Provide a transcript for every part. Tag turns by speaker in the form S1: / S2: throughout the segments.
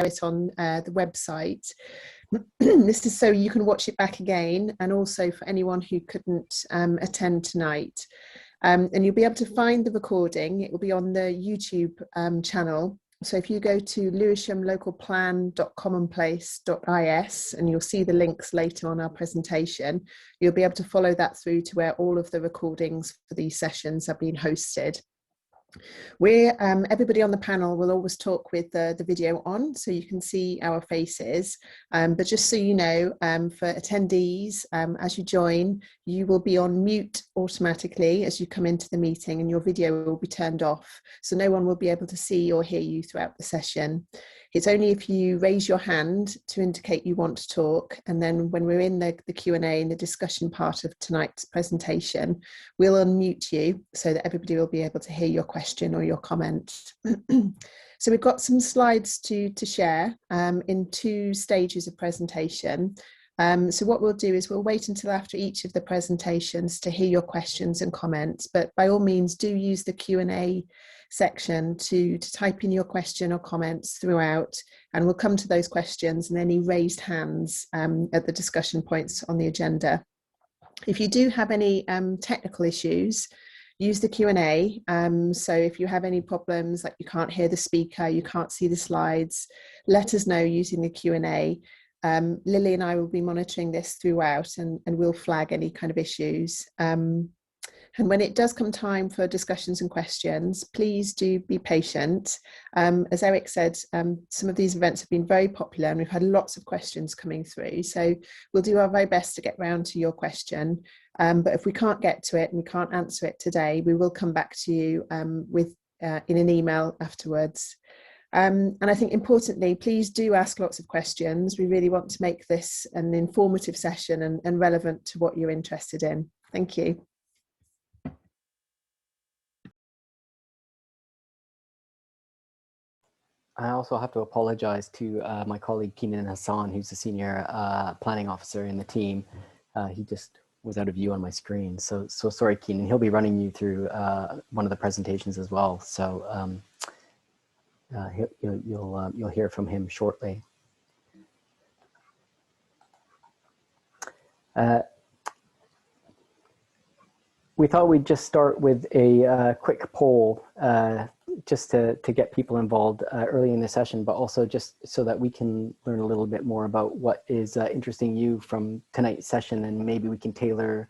S1: it on the website. This is so you can watch it back again, and also for anyone who couldn't attend tonight. And you'll be able to find the recording. It will be on the YouTube channel. So if you go to lewishamlocalplan.commonplace.is, and you'll see the links later on our presentation, you'll be able to follow that through to where all of the recordings for these sessions are being hosted. Everybody on the panel will always talk with the video on, so you can see our faces. But just so you know, for attendees, as you join, you will be on mute automatically as you come into the meeting, and your video will be turned off. So no one will be able to see or hear you throughout the session. It's only if you raise your hand to indicate you want to talk, and then when we're in the Q&A and the discussion part of tonight's presentation, we'll unmute you so that everybody will be able to hear your question or your comment. So we've got some slides to share in 2 stages of presentation. So what we'll do is we'll wait until after each of the presentations to hear your questions and comments, but by all means do use the Q&A section to type in your question or comments throughout, and we'll come to those questions and any raised hands at the discussion points on the agenda. If you do have any technical issues, use the Q&A. So if you have any problems, like you can't hear the speaker, you can't see the slides, let us know using the Q&A. Lily and I will be monitoring this throughout, and we'll flag any kind of issues. And when it does come time for discussions and questions, please do be patient. As Eric said, some of these events have been very popular and we've had lots of questions coming through. So we'll do our very best to get round to your question. But if we can't get to it and we can't answer it today, we will come back to you in an email afterwards. And I think importantly, please do ask lots of questions. We really want to make this an informative session and relevant to what you're interested in. Thank you.
S2: I also have to apologize to my colleague Keenan Hassan, who's the senior planning officer in the team. He just was out of view on my screen. So sorry, Keenan. He'll be running you through one of the presentations as well. So you'll hear from him shortly. We thought we'd just start with a quick poll just to get people involved early in the session, but also just so that we can learn a little bit more about what is interesting you from tonight's session, and maybe we can tailor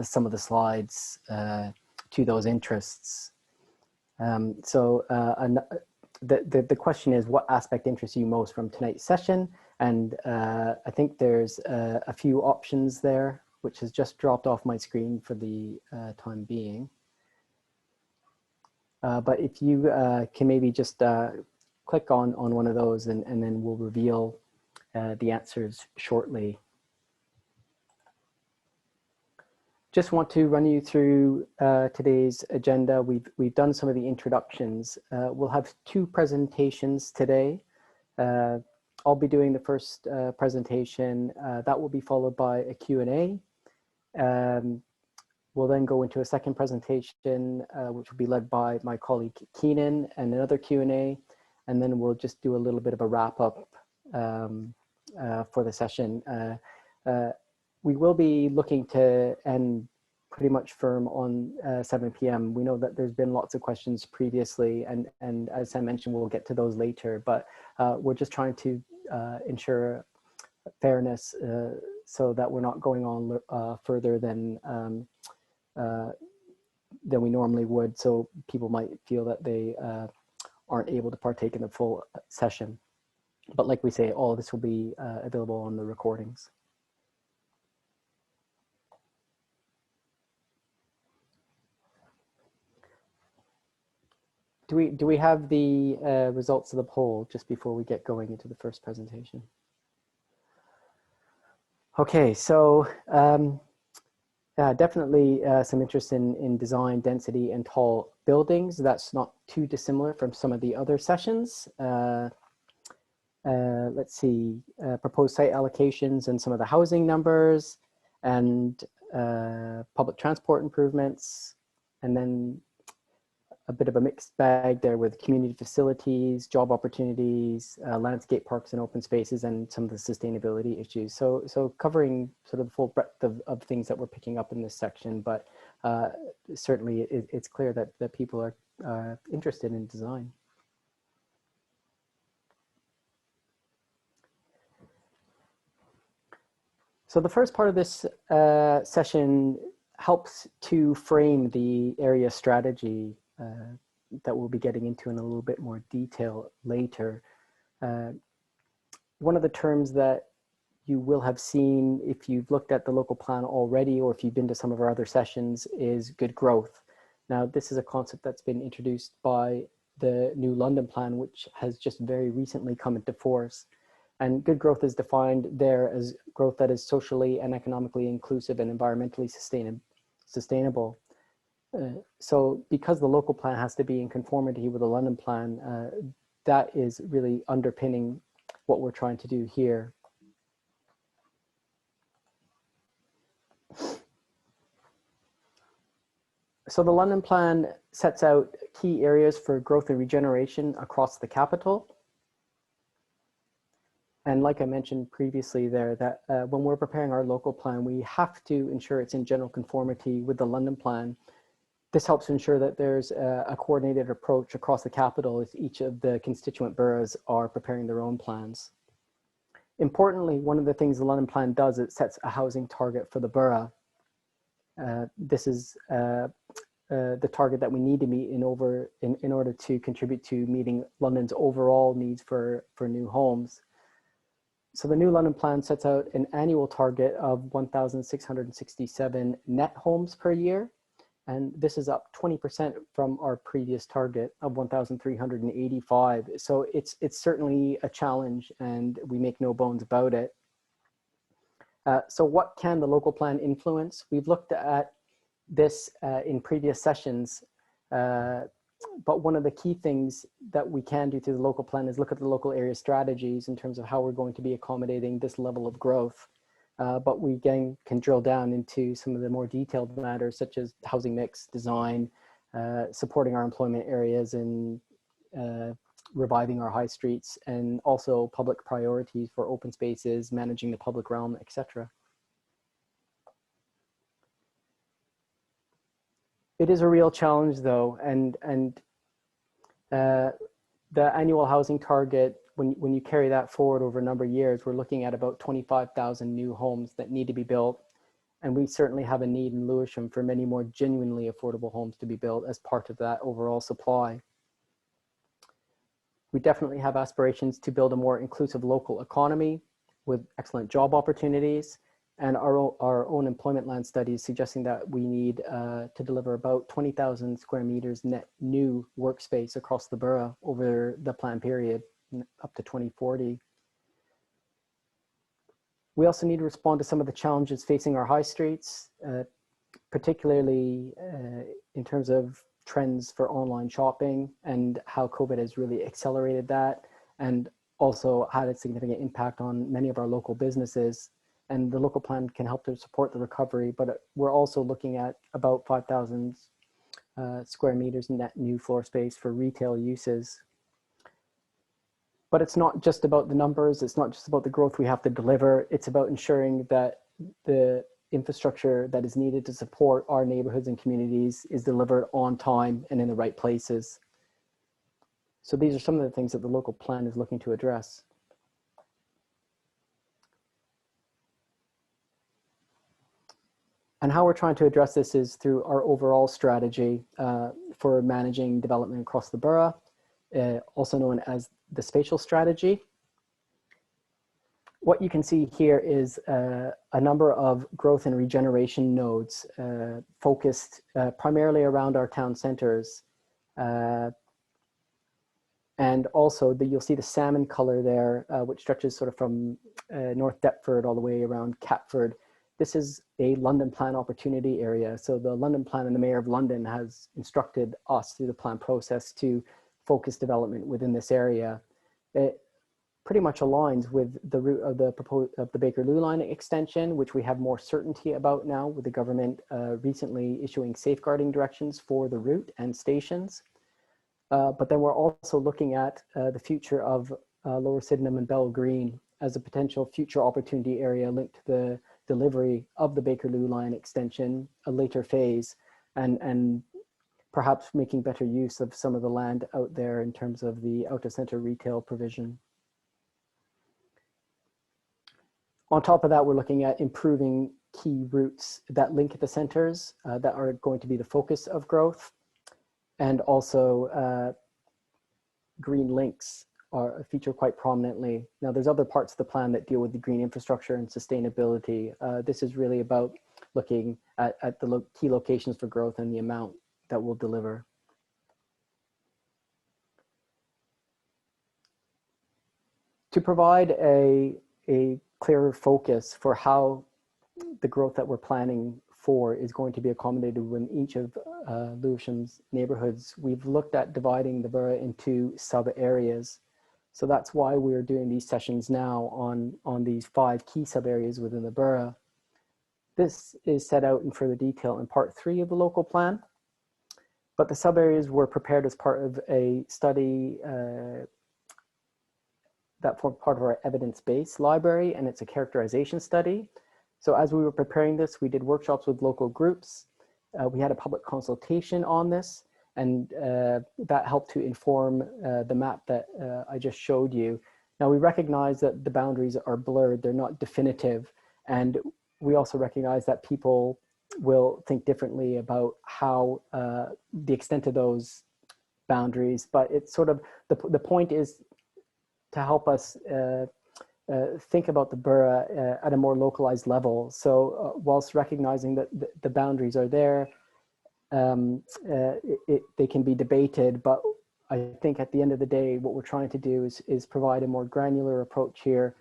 S2: some of the slides to those interests. The question is, what aspect interests you most from tonight's session? And I think there's a few options there, which has just dropped off my screen for the time being. But if you can maybe just click on one of those, and then we'll reveal the answers shortly. Just want to run you through today's agenda. We've done some of the introductions. We'll have 2 presentations today. I'll be doing the first presentation. That will be followed by a Q&A. We'll then go into a second presentation, which will be led by my colleague Keenan, and another Q&A. And then we'll just do a little bit of a wrap up for the session. We will be looking to end pretty much firm on 7 p.m. We know that there's been lots of questions previously, and as I mentioned, we'll get to those later, but we're just trying to ensure fairness so that we're not going on further than we normally would, so people might feel that they aren't able to partake in the full session. But like we say, all of this will be available on the recordings. Do we have the results of the poll just before we get going into the first presentation? Okay, so definitely some interest in design, density, and tall buildings. That's not too dissimilar from some of the other sessions. Let's see, proposed site allocations and some of the housing numbers, and public transport improvements, and then a bit of a mixed bag there with community facilities, job opportunities, landscape parks and open spaces, and some of the sustainability issues. So covering sort of the full breadth of things that we're picking up in this section, but certainly it's clear that people are interested in design. So the first part of this session helps to frame the area strategy that we'll be getting into in a little bit more detail later. One of the terms that you will have seen if you've looked at the local plan already, or if you've been to some of our other sessions, is good growth. Now, this is a concept that's been introduced by the new London plan, which has just very recently come into force. And good growth is defined there as growth that is socially and economically inclusive and environmentally sustainable. So because the local plan has to be in conformity with the London plan, that is really underpinning what we're trying to do here. So the London plan sets out key areas for growth and regeneration across the capital. And like I mentioned previously there, that when we're preparing our local plan, we have to ensure it's in general conformity with the London plan. This helps ensure that there's a coordinated approach across the capital as each of the constituent boroughs are preparing their own plans. Importantly, one of the things the London plan does, it sets a housing target for the borough. This is the target that we need to meet in order to contribute to meeting London's overall needs for new homes. So the new London plan sets out an annual target of 1,667 net homes per year. And this is up 20% from our previous target of 1,385. So it's certainly a challenge, and we make no bones about it. So what can the local plan influence? We've looked at this in previous sessions, but one of the key things that we can do through the local plan is look at the local area strategies in terms of how we're going to be accommodating this level of growth. But we again can drill down into some of the more detailed matters, such as housing mix, design, supporting our employment areas, and reviving our high streets, and also public priorities for open spaces, managing the public realm, etc. It is a real challenge, though, and the annual housing target, when you carry that forward over a number of years, we're looking at about 25,000 new homes that need to be built. And we certainly have a need in Lewisham for many more genuinely affordable homes to be built as part of that overall supply. We definitely have aspirations to build a more inclusive local economy with excellent job opportunities, and our own employment land studies suggesting that we need to deliver about 20,000 square meters net new workspace across the borough over the plan period up to 2040. We also need to respond to some of the challenges facing our high streets, particularly in terms of trends for online shopping and how COVID has really accelerated that, and also had a significant impact on many of our local businesses. And the local plan can help to support the recovery, but we're also looking at about 5,000 square meters net new floor space for retail uses. But it's not just about the numbers, it's not just about the growth we have to deliver, it's about ensuring that the infrastructure that is needed to support our neighborhoods and communities is delivered on time and in the right places. So these are some of the things that the local plan is looking to address. And how we're trying to address this is through our overall strategy for managing development across the borough, also known as the spatial strategy. What you can see here is a number of growth and regeneration nodes focused primarily around our town centers. And also you'll see the salmon color there, which stretches sort of from North Deptford all the way around Catford. This is a London plan opportunity area. So the London plan and the Mayor of London has instructed us through the plan process to focus development within this area. It pretty much aligns with the route of the Bakerloo line extension, which we have more certainty about now with the government recently issuing safeguarding directions for the route and stations. But then we're also looking at the future of Lower Sydenham and Bell Green as a potential future opportunity area linked to the delivery of the Bakerloo line extension, a later phase, and perhaps making better use of some of the land out there in terms of the out-of-center retail provision. On top of that, we're looking at improving key routes that link the centers that are going to be the focus of growth, and also green links are feature quite prominently. Now, there's other parts of the plan that deal with the green infrastructure and sustainability. This is really about looking at the key locations for growth and the amount that will deliver. To provide a clearer focus for how the growth that we're planning for is going to be accommodated within each of Lewisham's neighborhoods, we've looked at dividing the borough into sub-areas. So that's why we're doing these sessions now on these 5 key sub-areas within the borough. This is set out in further detail in part 3 of the local plan, but the sub-areas were prepared as part of a study that formed part of our evidence-based library, and it's a characterization study. So as we were preparing this, we did workshops with local groups. We had a public consultation on this, and that helped to inform the map that I just showed you. Now, we recognize that the boundaries are blurred, they're not definitive, and we also recognize that people will think differently about how the extent of those boundaries, but it's sort of, the point is to help us think about the borough at a more localized level. So whilst recognizing that the boundaries are there, they can be debated, but I think at the end of the day, what we're trying to do is provide a more granular approach here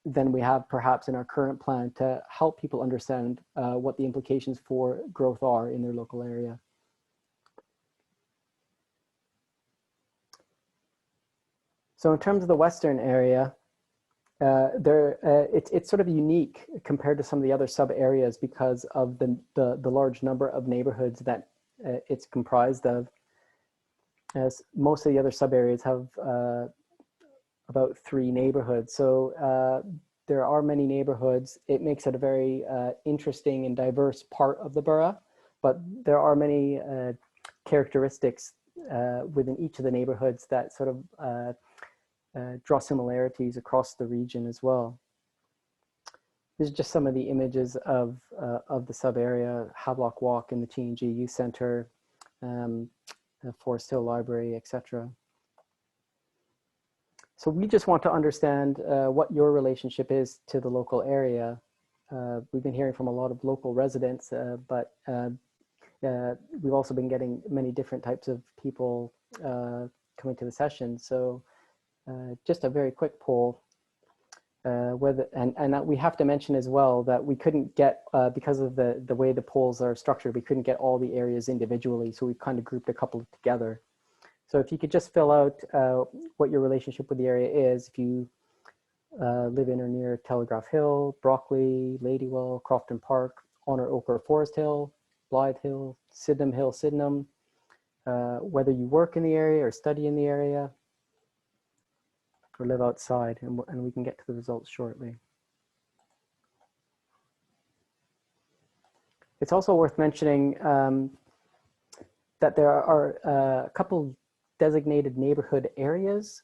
S2: than we have perhaps in our current plan to help people understand what the implications for growth are in their local area. So in terms of the Western area, it's sort of unique compared to some of the other sub areas because of the large number of neighborhoods that it's comprised of. As most of the other sub areas have about 3 neighborhoods. So there are many neighborhoods. It makes it a very interesting and diverse part of the borough, but there are many characteristics within each of the neighborhoods that sort of draw similarities across the region as well. These are just some of the images of the sub area: Havelock Walk and the T&G Youth Center, Forest Hill Library, etc. So we just want to understand what your relationship is to the local area. We've been hearing from a lot of local residents, but we've also been getting many different types of people coming to the session. So just a very quick poll. And we have to mention as well that we couldn't get, because of the way the polls are structured, we couldn't get all the areas individually. So we kind of grouped a couple together. So if you could just fill out what your relationship with the area is, if you live in or near Telegraph Hill, Brockley, Ladywell, Crofton Park, Honor Oak or Forest Hill, Blythe Hill, Sydenham Hill, Sydenham, whether you work in the area or study in the area, or live outside, and we can get to the results shortly. It's also worth mentioning that there are a couple designated neighborhood areas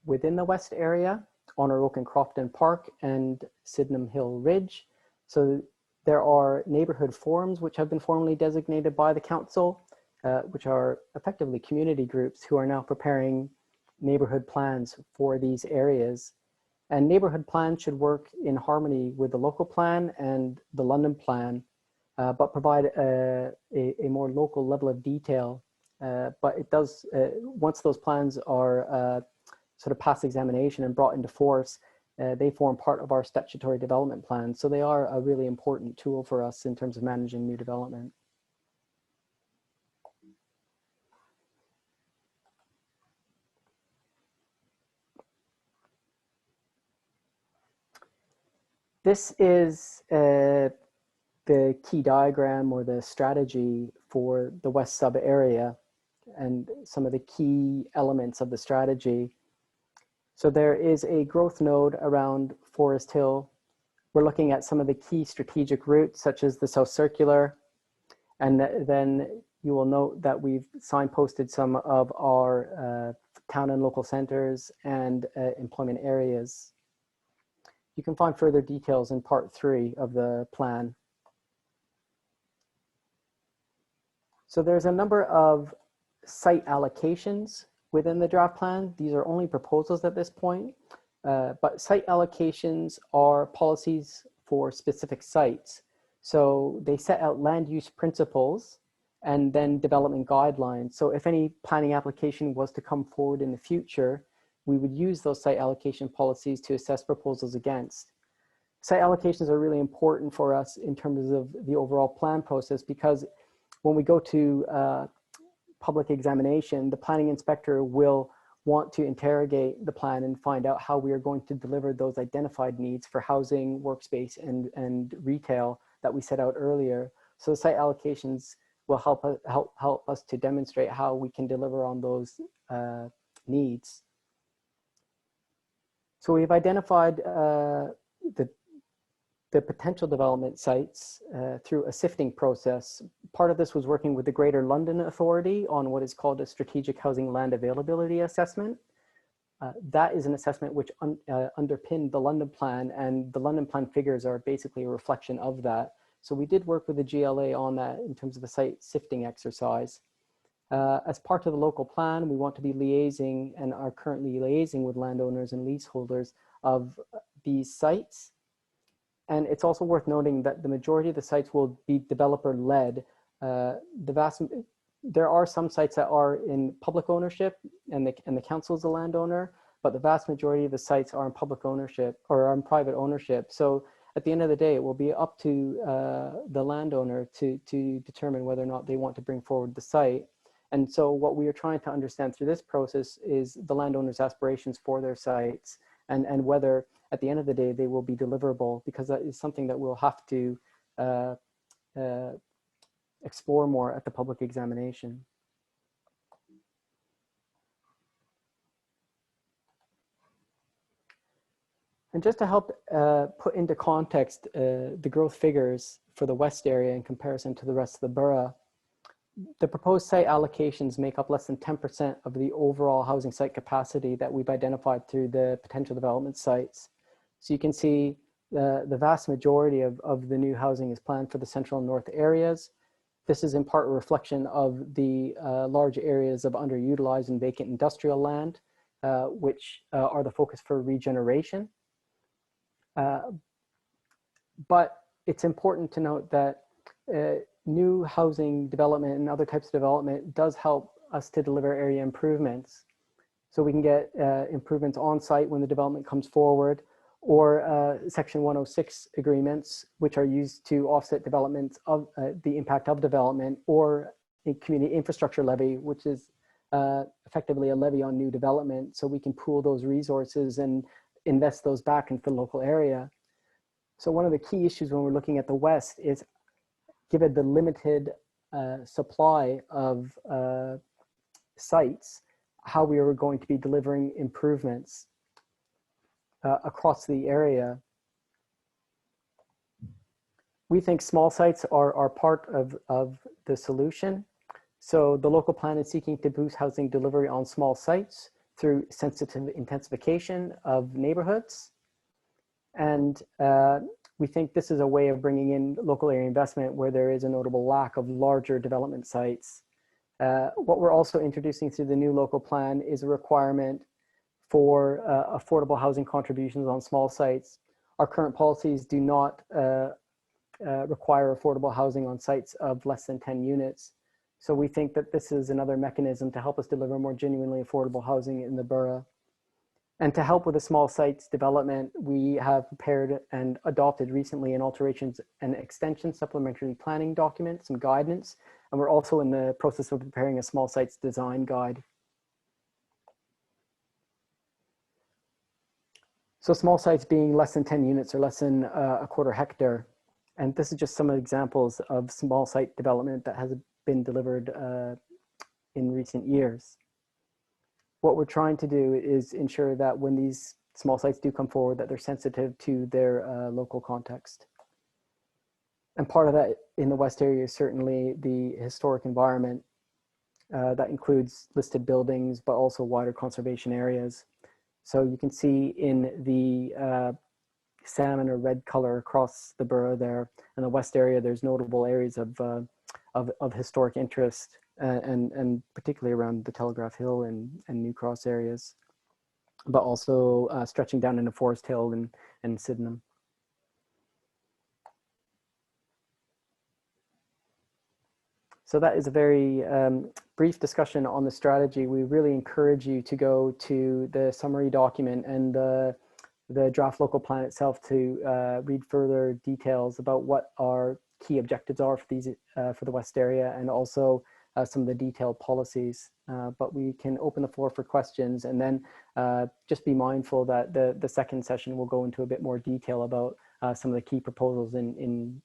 S2: within the West area, Honor Oak and Crofton Park and Sydenham Hill Ridge. So there are neighborhood forums which have been formally designated by the council, which are effectively community groups who are now preparing neighborhood plans for these areas. And neighborhood plans should work in harmony with the local plan and the London plan, but provide a more local level of detail. But it does, once those plans are sort of past examination and brought into force, they form part of our statutory development plan. So they are a really important tool for us in terms of managing new development. This is the key diagram or the strategy for the West sub area. and some of the key elements of the strategy. So there is a growth node around Forest Hill. We're looking at some of the key strategic routes, such as the South Circular. And then you will note that we've signposted some of our town and local centers and employment areas. You can find further details in part 3 of the plan. So there's a number of site allocations within the draft plan. These are only proposals at this point, but site allocations are policies for specific sites. So they set out land use principles and then development guidelines. So if any planning application was to come forward in the future, we would use those site allocation policies to assess proposals against. Site allocations are really important for us in terms of the overall plan process, because when we go to public examination, the planning inspector will want to interrogate the plan and find out how we are going to deliver those identified needs for housing, workspace, and retail that we set out earlier. So site allocations will help us to demonstrate how we can deliver on those needs. So we've identified the potential development sites through a sifting process. Part of this was working with the Greater London Authority on what is called a Strategic Housing Land Availability Assessment. That is an assessment which underpinned the London Plan, and the London Plan figures are basically a reflection of that. So we did work with the GLA on that in terms of a site sifting exercise. As part of the local plan, we want to be liaising and are currently liaising with landowners and leaseholders of these sites. And it's also worth noting that the majority of the sites will be developer-led. There are some sites that are in public ownership and the council is a landowner, but the vast majority of the sites are in public ownership or are in private ownership. So at the end of the day, it will be up to the landowner to determine whether or not they want to bring forward the site. And so what we are trying to understand through this process is the landowner's aspirations for their sites and whether at the end of the day they will be deliverable, because that is something that we'll have to explore more at the public examination. And just to help put into context the growth figures for the West area in comparison to the rest of the borough, the proposed site allocations make up less than 10% of the overall housing site capacity that we've identified through the potential development sites. So you can see the vast majority of the new housing is planned for the central and north areas. This is in part a reflection of the large areas of underutilized and vacant industrial land, which are the focus for regeneration. But it's important to note that new housing development and other types of development does help us to deliver area improvements. So we can get improvements on site when the development comes forward, or Section 106 agreements, which are used to offset development of the impact of development, or a community infrastructure levy, which is effectively a levy on new development. So we can pool those resources and invest those back into the local area. So one of the key issues when we're looking at the West is, given the limited supply of sites, how we are going to be delivering improvements across the area. We think small sites are part of the solution. So the local plan is seeking to boost housing delivery on small sites through sensitive intensification of neighborhoods. And we think this is a way of bringing in local area investment where there is a notable lack of larger development sites. What we're also introducing through the new local plan is a requirement for affordable housing contributions on small sites. Our current policies do not require affordable housing on sites of less than 10 units. So we think that this is another mechanism to help us deliver more genuinely affordable housing in the borough. And to help with the small sites development, we have prepared and adopted recently an alterations and extension supplementary planning document, some guidance, and we're also in the process of preparing a small sites design guide. So small sites being less than 10 units or less than a quarter hectare. And this is just some examples of small site development that has been delivered in recent years. What we're trying to do is ensure that when these small sites do come forward, that they're sensitive to their local context. And part of that in the West area is certainly the historic environment. That includes listed buildings, but also wider conservation areas. So you can see in the salmon or red color across the borough there. In the West area, there's notable areas of historic interest, and particularly around the Telegraph Hill and New Cross areas, but also stretching down into Forest Hill and Sydenham. So that is a very brief discussion on the strategy. We really encourage you to go to the summary document and the draft local plan itself to read further details about what our key objectives are for these for the West area, and also some of the detailed policies. But we can open the floor for questions, and then just be mindful that the second session will go into a bit more detail about some of the key proposals in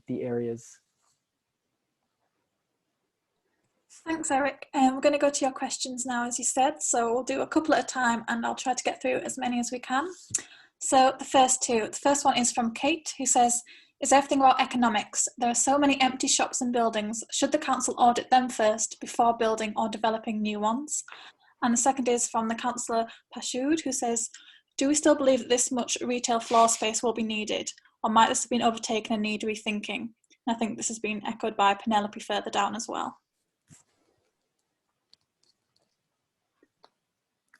S2: the areas.
S3: Thanks, Eric. We're going to go to your questions now, as you said. So we'll do a couple at a time, and I'll try to get through as many as we can. So the first one is from Kate, who says, is everything about economics? There are so many empty shops and buildings. Should the council audit them first before building or developing new ones? And the second is from the councillor Pashood, who says, do we still believe that this much retail floor space will be needed? Or might this have been overtaken and need rethinking? And I think this has been echoed by Penelope further down as well.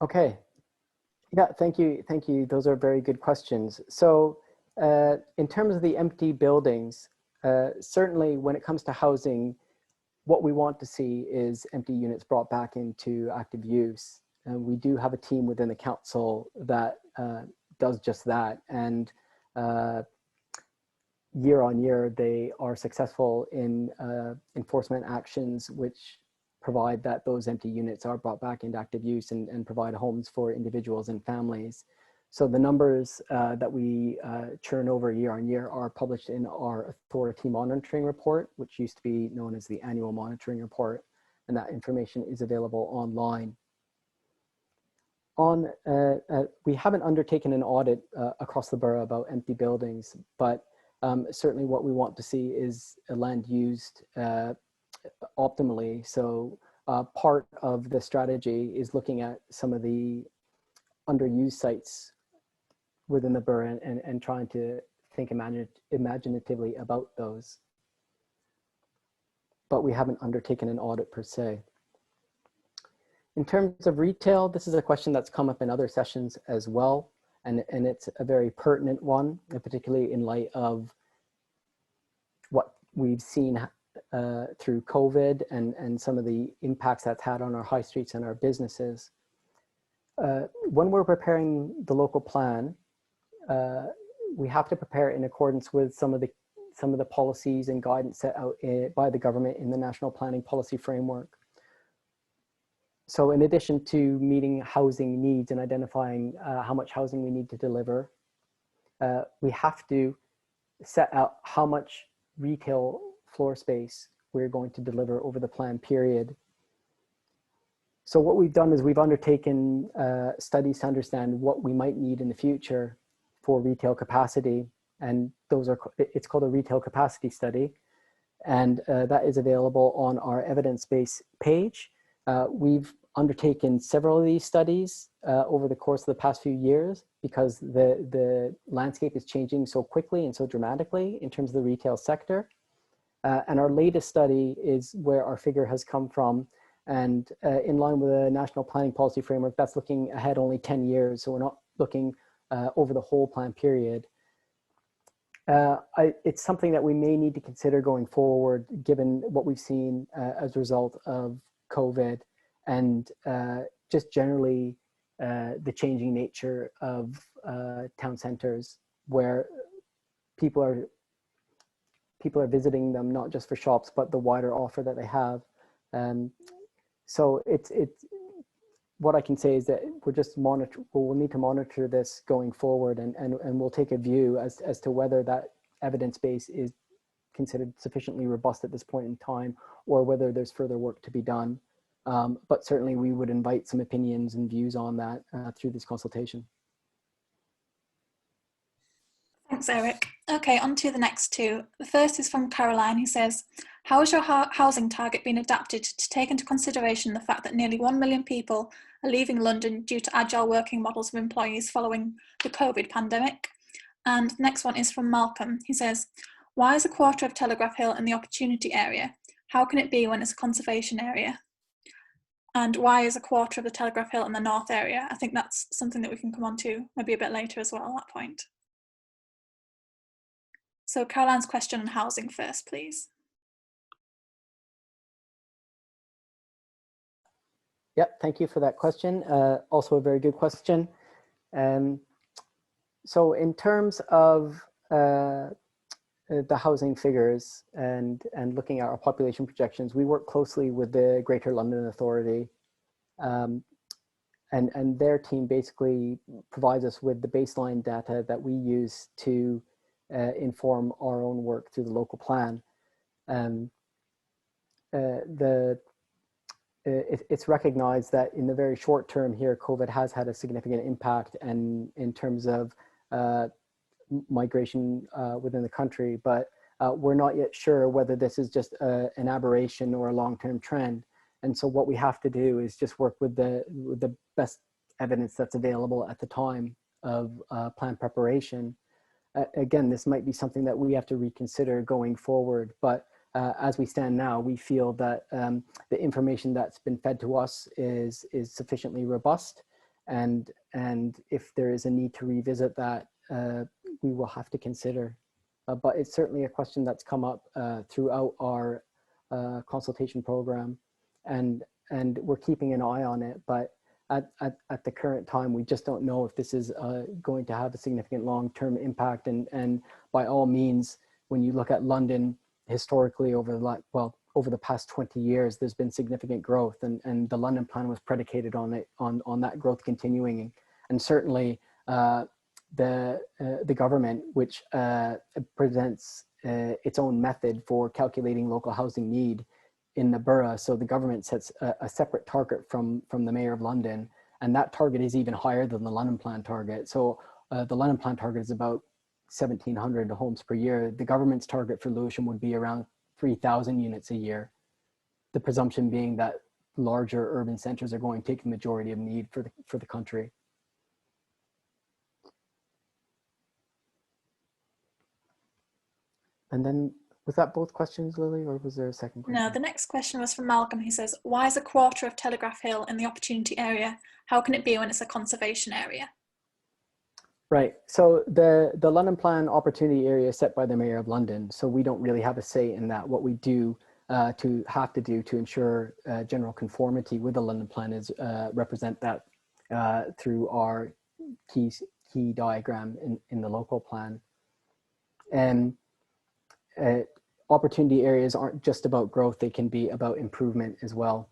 S2: Okay. Yeah, thank you. Thank you. Those are very good questions. So in terms of the empty buildings, certainly when it comes to housing, what we want to see is empty units brought back into active use. And we do have a team within the council that does just that. And year on year, they are successful in enforcement actions which provide that those empty units are brought back into active use and provide homes for individuals and families. So the numbers that we churn over year on year are published in our authority monitoring report, which used to be known as the annual monitoring report, and that information is available online. We haven't undertaken an audit across the borough about empty buildings, but certainly what we want to see is a land used optimally. So part of the strategy is looking at some of the underused sites within the borough and trying to think imaginatively about those. But we haven't undertaken an audit per se. In terms of retail, this is a question that's come up in other sessions as well. And it's a very pertinent one, particularly in light of what we've seen through COVID and some of the impacts that's had on our high streets and our businesses. When we're preparing the local plan, we have to prepare in accordance with some of the policies and guidance set out by the government in the National Planning Policy Framework. So in addition to meeting housing needs and identifying how much housing we need to deliver, we have to set out how much retail floor space we're going to deliver over the plan period. So what we've done is we've undertaken studies to understand what we might need in the future for retail capacity. And it's called a retail capacity study. And that is available on our evidence-based page. We've undertaken several of these studies over the course of the past few years because the landscape is changing so quickly and so dramatically in terms of the retail sector. And our latest study is where our figure has come from. And in line with the National Planning Policy Framework, that's looking ahead only 10 years. So we're not looking over the whole plan period. It's something that we may need to consider going forward, given what we've seen as a result of COVID and just generally the changing nature of town centers, where people are visiting them not just for shops, but the wider offer that they have. So it's what I can say is that we'll need to monitor this going forward, and we'll take a view as to whether that evidence base is considered sufficiently robust at this point in time, or whether there's further work to be done. But certainly we would invite some opinions and views on that through this consultation.
S3: Thanks, Eric. Okay, on to the next two. The first is from Caroline, who says, how has your housing target been adapted to take into consideration the fact that nearly 1 million people are leaving London due to agile working models of employees following the COVID pandemic? And the next one is from Malcolm, who says, why is a quarter of Telegraph Hill in the opportunity area? How can it be when it's a conservation area? And why is a quarter of the Telegraph Hill in the north area? I think that's something that we can come on to maybe a bit later as well at that point. So Caroline's question on housing first, please.
S2: Yep, thank you for that question. Also a very good question. So in terms of the housing figures and looking at our population projections, we work closely with the Greater London Authority, and their team basically provides us with the baseline data that we use to inform our own work through the local plan. It's recognized that in the very short term here, COVID has had a significant impact and in terms of migration within the country, but we're not yet sure whether this is just an aberration or a long-term trend. And so what we have to do is just work with the best evidence that's available at the time of plan preparation. Again, this might be something that we have to reconsider going forward, but as we stand now, we feel that the information that's been fed to us is sufficiently robust, and if there is a need to revisit that, we will have to consider. But it's certainly a question that's come up throughout our consultation program, and we're keeping an eye on it. But at the current time, we just don't know if this is going to have a significant long-term impact. And by all means, when you look at London historically over the past 20 years, there's been significant growth, and the London plan was predicated on that growth continuing. And certainly the government, which presents its own method for calculating local housing need in the borough. So the government sets a separate target from the Mayor of London, and that target is even higher than the London plan target. So the London plan target is about 1,700 homes per year. The government's target for Lewisham would be around 3,000 units a year. The presumption being that larger urban centers are going to take the majority of need for the country. And then, was that both questions, Lily, or was there a second question?
S3: No, the next question was from Malcolm, who says, why is a quarter of Telegraph Hill in the opportunity area? How can it be when it's a conservation area?
S2: Right, so the London Plan opportunity area is set by the Mayor of London, so we don't really have a say in that. What we do to ensure general conformity with the London Plan is represent that through our key diagram in the local plan. And opportunity areas aren't just about growth, they can be about improvement as well.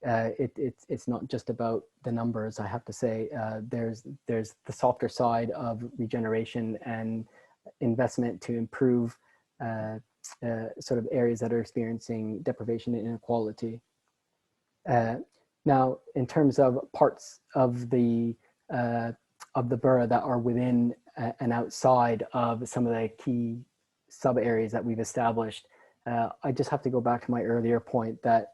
S2: It's not just about the numbers, I have to say. There's the softer side of regeneration and investment to improve sort of areas that are experiencing deprivation and inequality. Now, in terms of parts of the borough that are within and outside of some of the key sub areas that we've established, I just have to go back to my earlier point that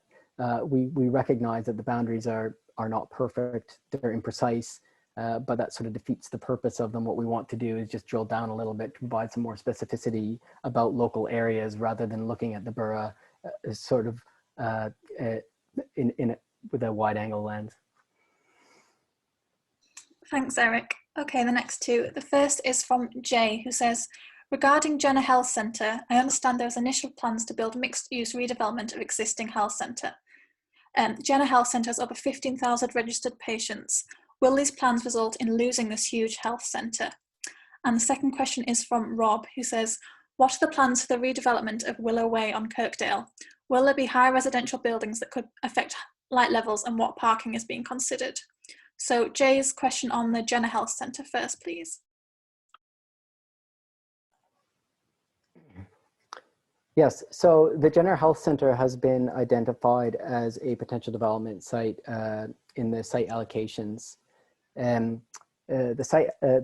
S2: we recognize that the boundaries are not perfect, they're imprecise, but that sort of defeats the purpose of them. What we want to do is just drill down a little bit to provide some more specificity about local areas rather than looking at the borough sort of with a wide angle lens.
S3: Thanks, Eric. Okay, the next two. The first is from Jay, who says, regarding Jenner Health Centre, I understand there's initial plans to build mixed-use redevelopment of existing health centre. Jenner Health Centre has over 15,000 registered patients. Will these plans result in losing this huge health centre? And the second question is from Rob, who says, what are the plans for the redevelopment of Willow Way on Kirkdale? Will there be high residential buildings that could affect light levels, and what parking is being considered? So Jay's question on the Jenner Health Centre first, please.
S2: Yes, so the Jenner Health Center has been identified as a potential development site in the site allocations. The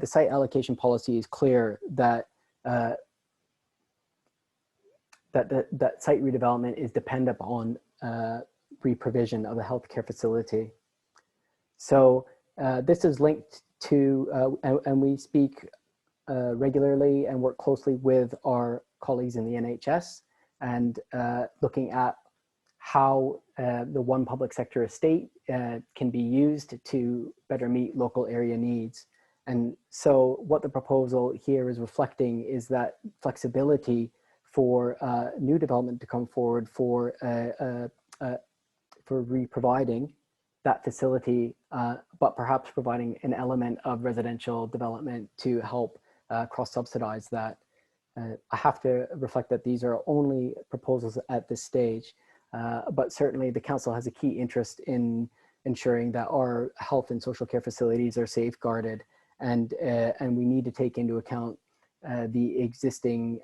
S2: site allocation policy is clear that that site redevelopment is dependent upon re-provision of the healthcare facility. So this is linked to, and we speak regularly and work closely with our colleagues in the NHS and looking at how the one public sector estate can be used to better meet local area needs. And so what the proposal here is reflecting is that flexibility for new development to come forward for re-providing that facility, but perhaps providing an element of residential development to help cross-subsidize that. I have to reflect that these are only proposals at this stage, but certainly the council has a key interest in ensuring that our health and social care facilities are safeguarded, and we need to take into account the existing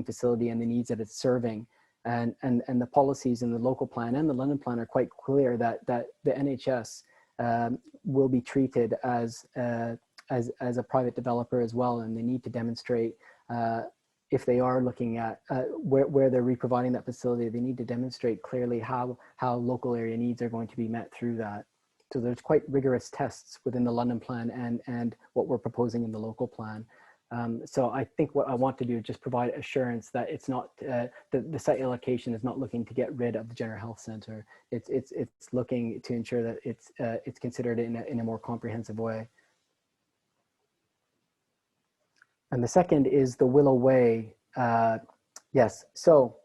S2: facility and the needs that it's serving. And the policies in the local plan and the London plan are quite clear that the NHS will be treated as a private developer as well, and they need to demonstrate if they are looking at where they're re-providing that facility, they need to demonstrate clearly how local area needs are going to be met through that. So there's quite rigorous tests within the London plan and what we're proposing in the local plan. So I think what I want to do is just provide assurance that it's not the site allocation is not looking to get rid of the Jenner Health Center. It's looking to ensure that it's considered in a more comprehensive way. And the second is the Willow Way. Yes, so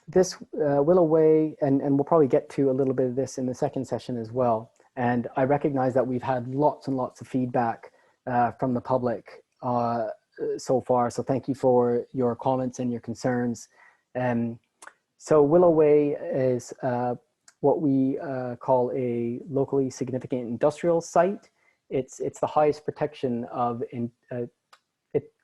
S2: this Willow Way, and we'll probably get to a little bit of this in the second session as well. And I recognize that we've had lots and lots of feedback from the public so far. So thank you for your comments and your concerns. So Willow Way is what we call a locally significant industrial site. It's the highest protection of,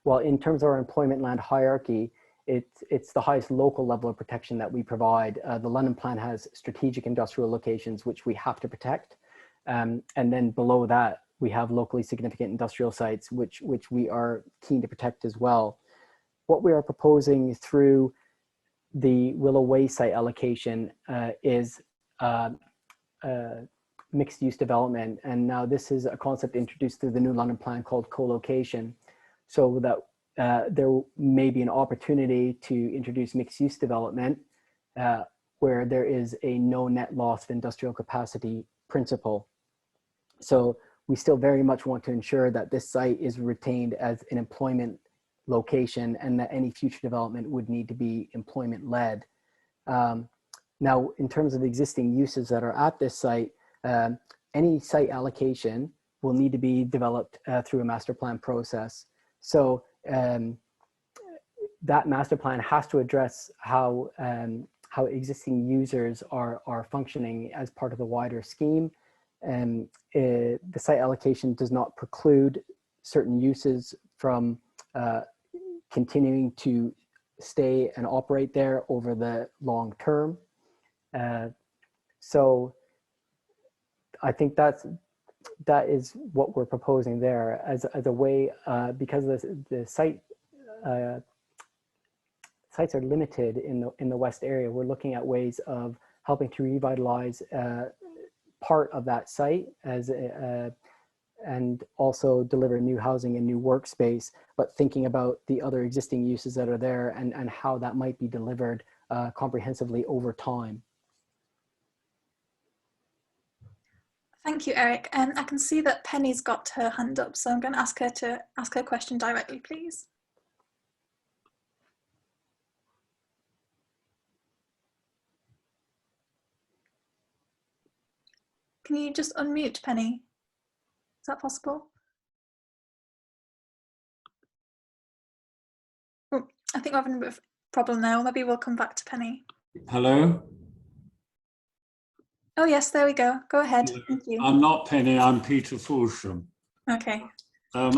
S2: well, in terms of our employment land hierarchy, it's the highest local level of protection that we provide. The London plan has strategic industrial locations, which we have to protect. And then below that, we have locally significant industrial sites, which we are keen to protect as well. What we are proposing through the Willow Way site allocation is mixed use development. And now this is a concept introduced through the new London plan called co-location. So that there may be an opportunity to introduce mixed use development where there is a no net loss of industrial capacity principle. So we still very much want to ensure that this site is retained as an employment location and that any future development would need to be employment led. Now, in terms of existing uses that are at this site, any site allocation will need to be developed through a master plan process. So that master plan has to address how existing users are functioning as part of the wider scheme. And the site allocation does not preclude certain uses from continuing to stay and operate there over the long term. So I think that is what we're proposing there as a way, because the sites are limited in the West area. We're looking at ways of helping to revitalize part of that site and also deliver new housing and new workspace, but thinking about the other existing uses that are there and how that might be delivered comprehensively over time.
S3: Thank you, Eric. I can see that Penny's got her hand up, so I'm going to ask her question directly, please. Can you just unmute, Penny? Is that possible? Oh, I think we're having a bit of a problem now. Maybe we'll come back to Penny.
S4: Hello?
S3: Oh yes, there we go. Go ahead. Thank you.
S4: I'm not Penny, I'm Peter Fulsham.
S3: Okay.
S4: I'm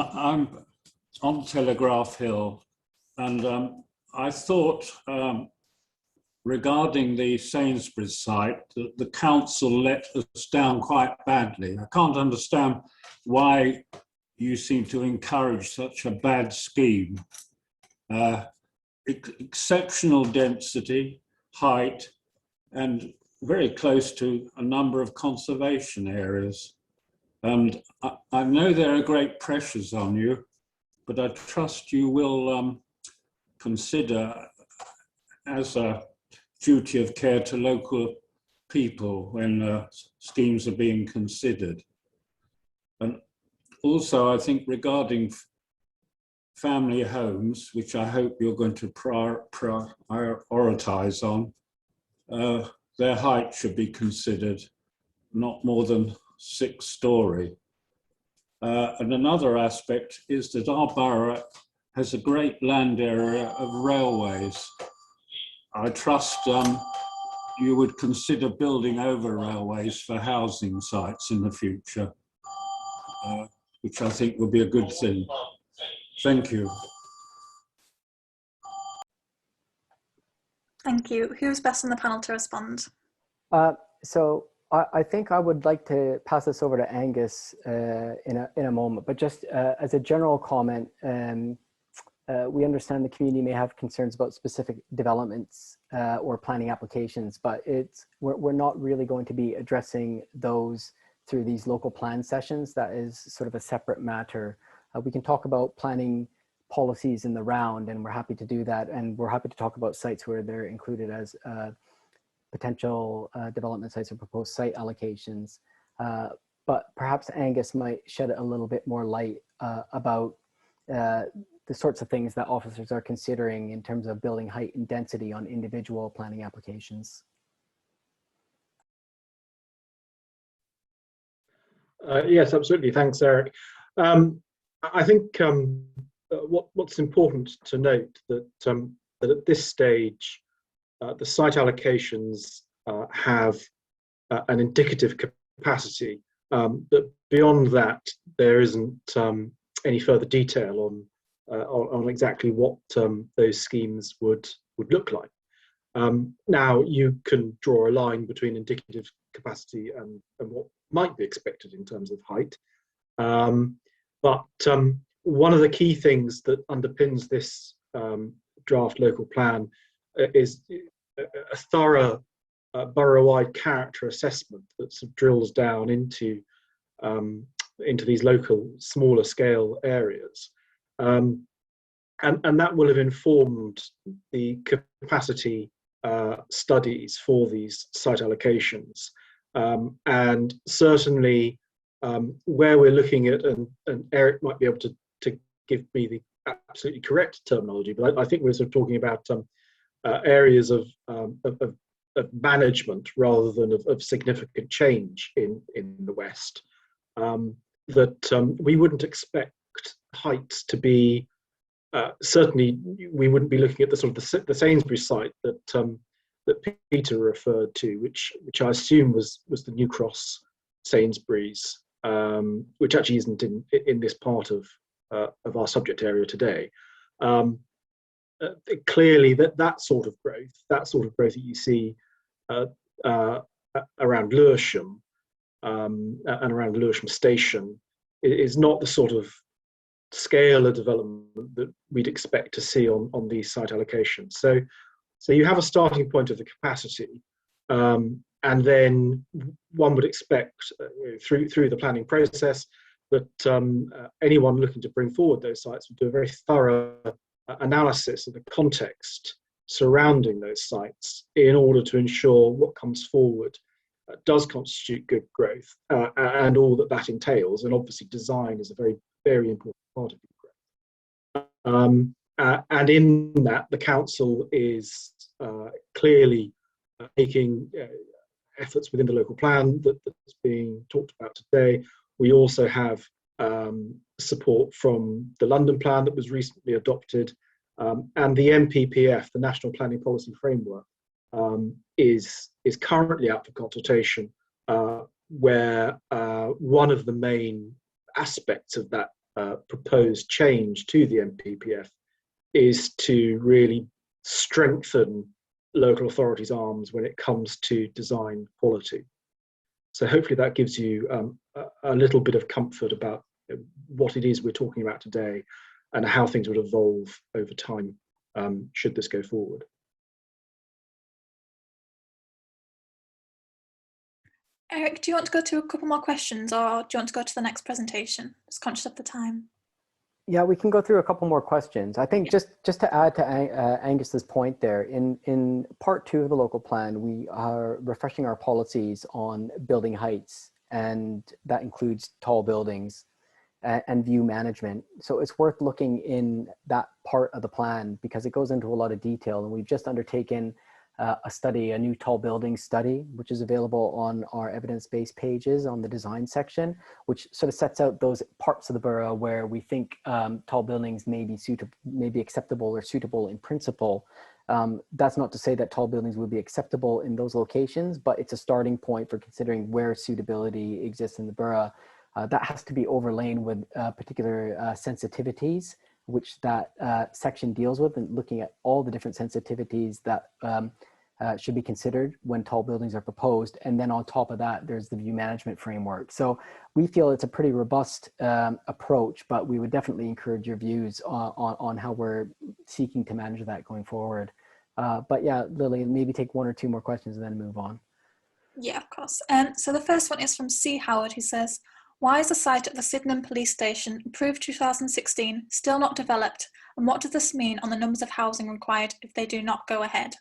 S4: on Telegraph Hill and I thought regarding the Sainsbury's site that the council let us down quite badly. I can't understand why you seem to encourage such a bad scheme. Exceptional density, height, and very close to a number of conservation areas. And I know there are great pressures on you, but I trust you will consider as a duty of care to local people when schemes are being considered. And also, I think regarding family homes, which I hope you're going to prioritize on, their height should be considered, not more than 6-storey. And another aspect is that our borough has a great land area of railways. I trust you would consider building over railways for housing sites in the future, which I think would be a good thing. Thank you.
S3: Thank you. Who's best on the panel to respond?
S2: So I think I would like to pass this over to Angus in a moment, but just as a general comment, we understand the community may have concerns about specific developments or planning applications, but we're not really going to be addressing those through these local plan sessions. That is sort of a separate matter. We can talk about planning policies in the round, and we're happy to do that. And we're happy to talk about sites where they're included as potential development sites or proposed site allocations. But perhaps Angus might shed a little bit more light about the sorts of things that officers are considering in terms of building height and density on individual planning applications.
S5: Yes, absolutely. Thanks, Eric. I think what's important to note that at this stage, the site allocations have an indicative capacity, but beyond that, there isn't any further detail on exactly what those schemes would look like. Now, you can draw a line between indicative capacity and what might be expected in terms of height. But one of the key things that underpins this draft local plan is a thorough borough-wide character assessment that sort of drills down into these local, smaller scale areas. And that will have informed the capacity studies for these site allocations. And certainly where we're looking at, and Eric might be able to give me the absolutely correct terminology, but I think we're sort of talking about areas of management rather than of significant change in the West, that we wouldn't expect heights to be, certainly we wouldn't be looking at the sort of the Sainsbury's site that Peter referred to, which I assume was the New Cross Sainsbury's, which actually isn't in this part of our subject area today. Clearly, that sort of growth that you see around Lewisham and around Lewisham Station is not the sort of scale of development that we'd expect to see on these site allocations. So you have a starting point of the capacity, and then one would expect through the planning process that anyone looking to bring forward those sites would do a very thorough analysis of the context surrounding those sites in order to ensure what comes forward does constitute good growth and all that entails. And obviously design is a very, very important part of good growth. And in that, the council is clearly making efforts within the local plan that's being talked about today. We also have support from the London plan that was recently adopted, and the NPPF, the National Planning Policy Framework, is currently out for consultation, where one of the main aspects of that proposed change to the NPPF is to really strengthen local authorities' arms when it comes to design quality. So hopefully that gives you a little bit of comfort about what it is we're talking about today and how things would evolve over time should this go forward.
S3: Eric, do you want to go to a couple more questions, or do you want to go to the next presentation? Just conscious of the time.
S2: Yeah, we can go through a couple more questions. I think just to add to Angus's point there, in part 2 of the local plan, we are refreshing our policies on building heights, and that includes tall buildings and view management. So it's worth looking in that part of the plan because it goes into a lot of detail, and we've just undertaken a study, a new tall building study, which is available on our evidence-based pages on the design section, which sort of sets out those parts of the borough where we think tall buildings may be suitable, may be acceptable or suitable in principle. That's not to say that tall buildings would be acceptable in those locations, but it's a starting point for considering where suitability exists in the borough. That has to be overlain with particular sensitivities, which that section deals with, and looking at all the different sensitivities that should be considered when tall buildings are proposed. And then on top of that, there's the view management framework. So we feel it's a pretty robust approach, but we would definitely encourage your views on how we're seeking to manage that going forward. But yeah, Lily, maybe take 1 or 2 more questions and then move on.
S3: Yeah, of course. So the first one is from C. Howard, who says, why is the site at the Sydenham Police Station, approved 2016, still not developed? And what does this mean on the numbers of housing required if they do not go ahead?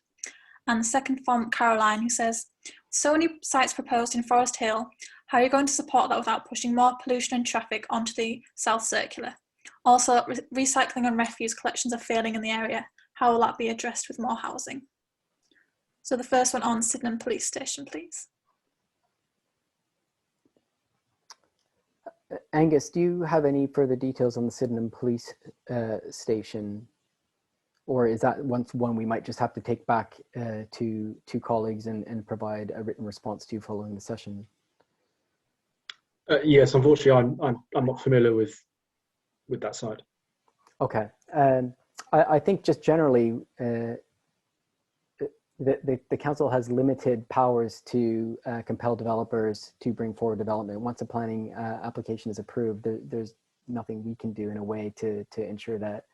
S3: And the second from Caroline, who says, so many sites proposed in Forest Hill, how are you going to support that without pushing more pollution and traffic onto the South Circular? Also, recycling and refuse collections are failing in the area. How will that be addressed with more housing? So the first one on Sydenham Police Station, please.
S2: Angus, do you have any further details on the Sydenham Police Station? Or is that one we might just have to take back to colleagues and provide a written response to following the session?
S5: Yes, unfortunately, I'm not familiar with that site.
S2: Okay, I think just generally, the council has limited powers to compel developers to bring forward development. Once a planning application is approved, there's nothing we can do in a way to ensure that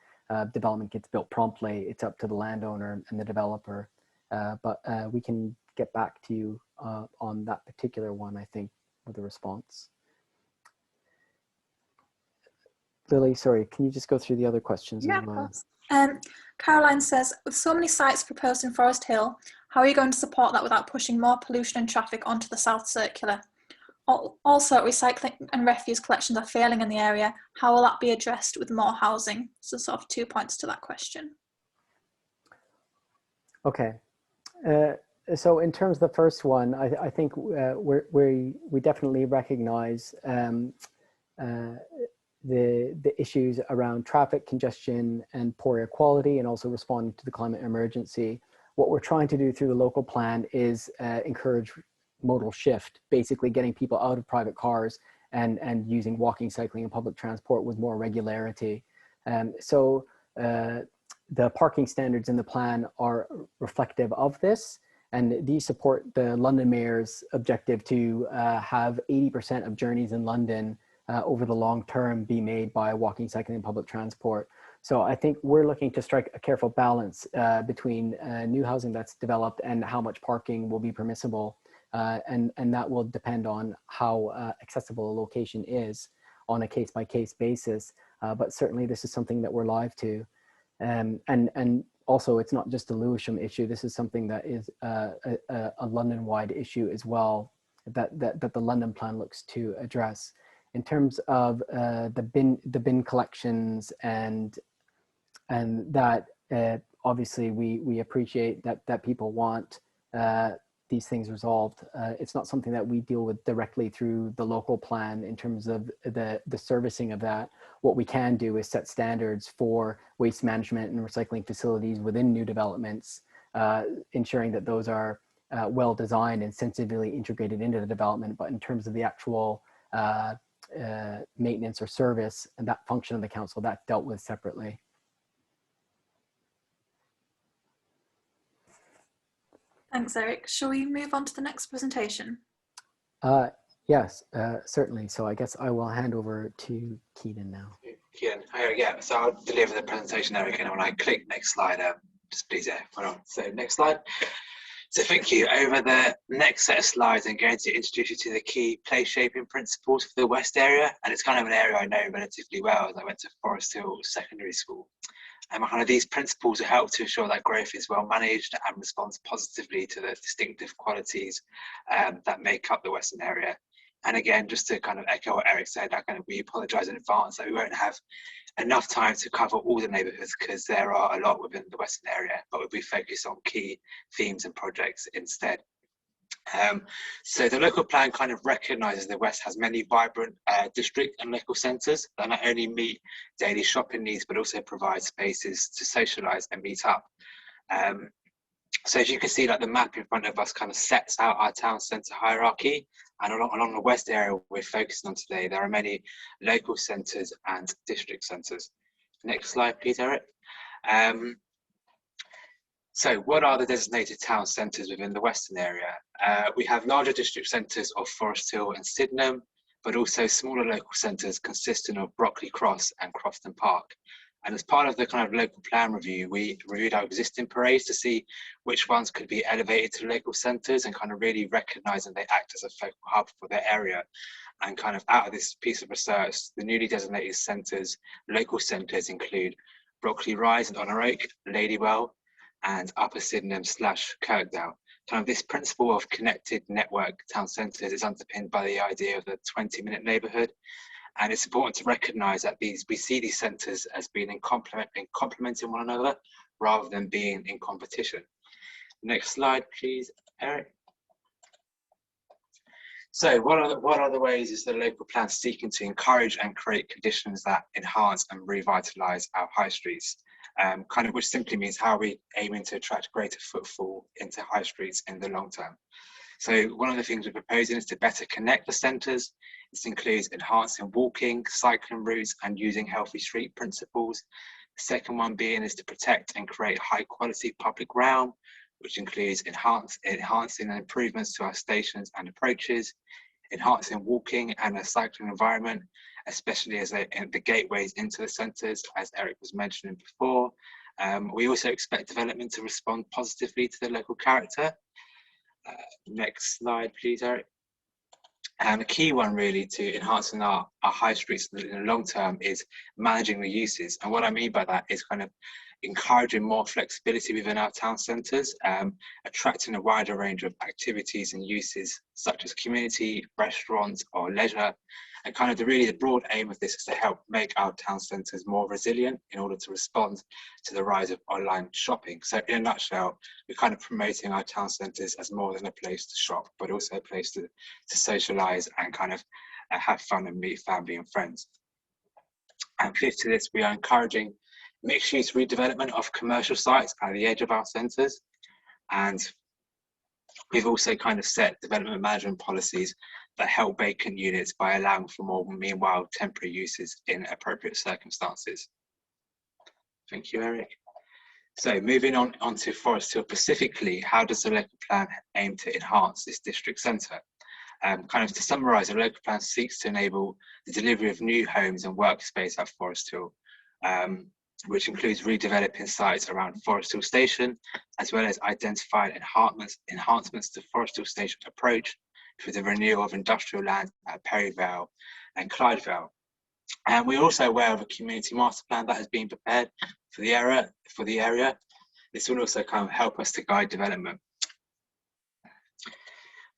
S2: development gets built promptly. It's up to the landowner and the developer. But we can get back to you on that particular one, I think, with a response. Lily, sorry, can you just go through the other questions?
S3: Yeah, of course. Caroline says, with so many sites proposed in Forest Hill, how are you going to support that without pushing more pollution and traffic onto the South Circular? Also, recycling and refuse collections are failing in the area. How will that be addressed with more housing? So sort of 2 points to that question.
S2: Okay. So in terms of the first one, I think we definitely recognize the issues around traffic congestion and poor air quality, and also responding to the climate emergency. What we're trying to do through the local plan is encourage modal shift, basically getting people out of private cars and using walking, cycling, and public transport with more regularity. So the parking standards in the plan are reflective of this, and these support the London Mayor's objective to have 80% of journeys in London over the long term be made by walking, cycling, and public transport. So I think we're looking to strike a careful balance between new housing that's developed and how much parking will be permissible. And that will depend on how accessible a location is on a case-by-case basis. But certainly this is something that we're live to. And also, it's not just a Lewisham issue. This is something that is a London-wide issue as well, that the London plan looks to address. In terms of the bin collections and that obviously we appreciate that people want these things resolved. It's not something that we deal with directly through the local plan in terms of the servicing of that. What we can do is set standards for waste management and recycling facilities within new developments, ensuring that those are well designed and sensitively integrated into the development. But in terms of the actual maintenance or service and that function of the council, that's dealt with separately.
S3: Thanks, Eric. Shall we move on to the next presentation?
S2: Yes, certainly. So I guess I will hand over to Keenan now.
S6: Yeah, so I'll deliver the presentation, Eric, and when I click next slide, just please, hold on. So next slide. So thank you. Over the next set of slides, I'm going to introduce you to the key place shaping principles for the West area, and it's kind of an area I know relatively well as I went to Forest Hill Secondary School. And kind of these principles will help to ensure that growth is well managed and responds positively to the distinctive qualities that make up the Western area. And again, just to kind of echo what Eric said, we apologise in advance that we won't have enough time to cover all the neighbourhoods because there are a lot within the Western area, but we'll be focused on key themes and projects instead. So the local plan kind of recognises the West has many vibrant district and local centres that not only meet daily shopping needs, but also provide spaces to socialise and meet up. So as you can see, like the map in front of us kind of sets out our town centre hierarchy, and along the West area we're focusing on today, there are many local centres and district centres. Next slide, please, Eric. So what are the designated town centres within the Western area? We have larger district centres of Forest Hill and Sydenham, but also smaller local centres consisting of Brockley Cross and Crofton Park. And as part of the kind of local plan review, we reviewed our existing parades to see which ones could be elevated to local centres and kind of really recognising they act as a focal hub for their area. And kind of out of this piece of research, the newly designated centres, local centres include Brockley Rise and Honour Oak, Ladywell, and Upper Sydenham / Kirkdale. Kind of this principle of connected network town centres is underpinned by the idea of the 20-minute neighbourhood. And it's important to recognise that we see these centres as being complementing one another rather than being in competition. Next slide, please, Eric. So what are the ways is the local plan seeking to encourage and create conditions that enhance and revitalise our high streets? Kind of which simply means how are we aiming to attract greater footfall into high streets in the long term. So one of the things we're proposing is to better connect the centres. This includes enhancing walking, cycling routes and using healthy street principles. The second one being is to protect and create high quality public realm, which includes enhancing and improvements to our stations and approaches, enhancing walking and a cycling environment, especially as the gateways into the centres, as Eric was mentioning before. We also expect development to respond positively to the local character. Next slide, please, Eric. And a key one really to enhancing our high streets in the long term is managing the uses. And what I mean by that is kind of encouraging more flexibility within our town centres, attracting a wider range of activities and uses such as community, restaurants or leisure. And kind of the broad aim of this is to help make our town centres more resilient in order to respond to the rise of online shopping. So in a nutshell, we're kind of promoting our town centres as more than a place to shop, but also a place to socialise and kind of have fun and meet family and friends. And fifth to this, we are encouraging mixed-use redevelopment of commercial sites at the edge of our centres. And we've also kind of set development management policies that help vacant units by allowing for more, meanwhile, temporary uses in appropriate circumstances. Thank you, Eric. So moving on to Forest Hill specifically, how does the local plan aim to enhance this district centre? Kind of to summarise, the local plan seeks to enable the delivery of new homes and workspace at Forest Hill, which includes redeveloping sites around Forest Hill Station, as well as identifying enhancements to Forest Hill Station approach through the renewal of industrial land at Perryvale and Clydevale. And we're also aware of a community master plan that has been prepared for the area. This will also kind of help us to guide development.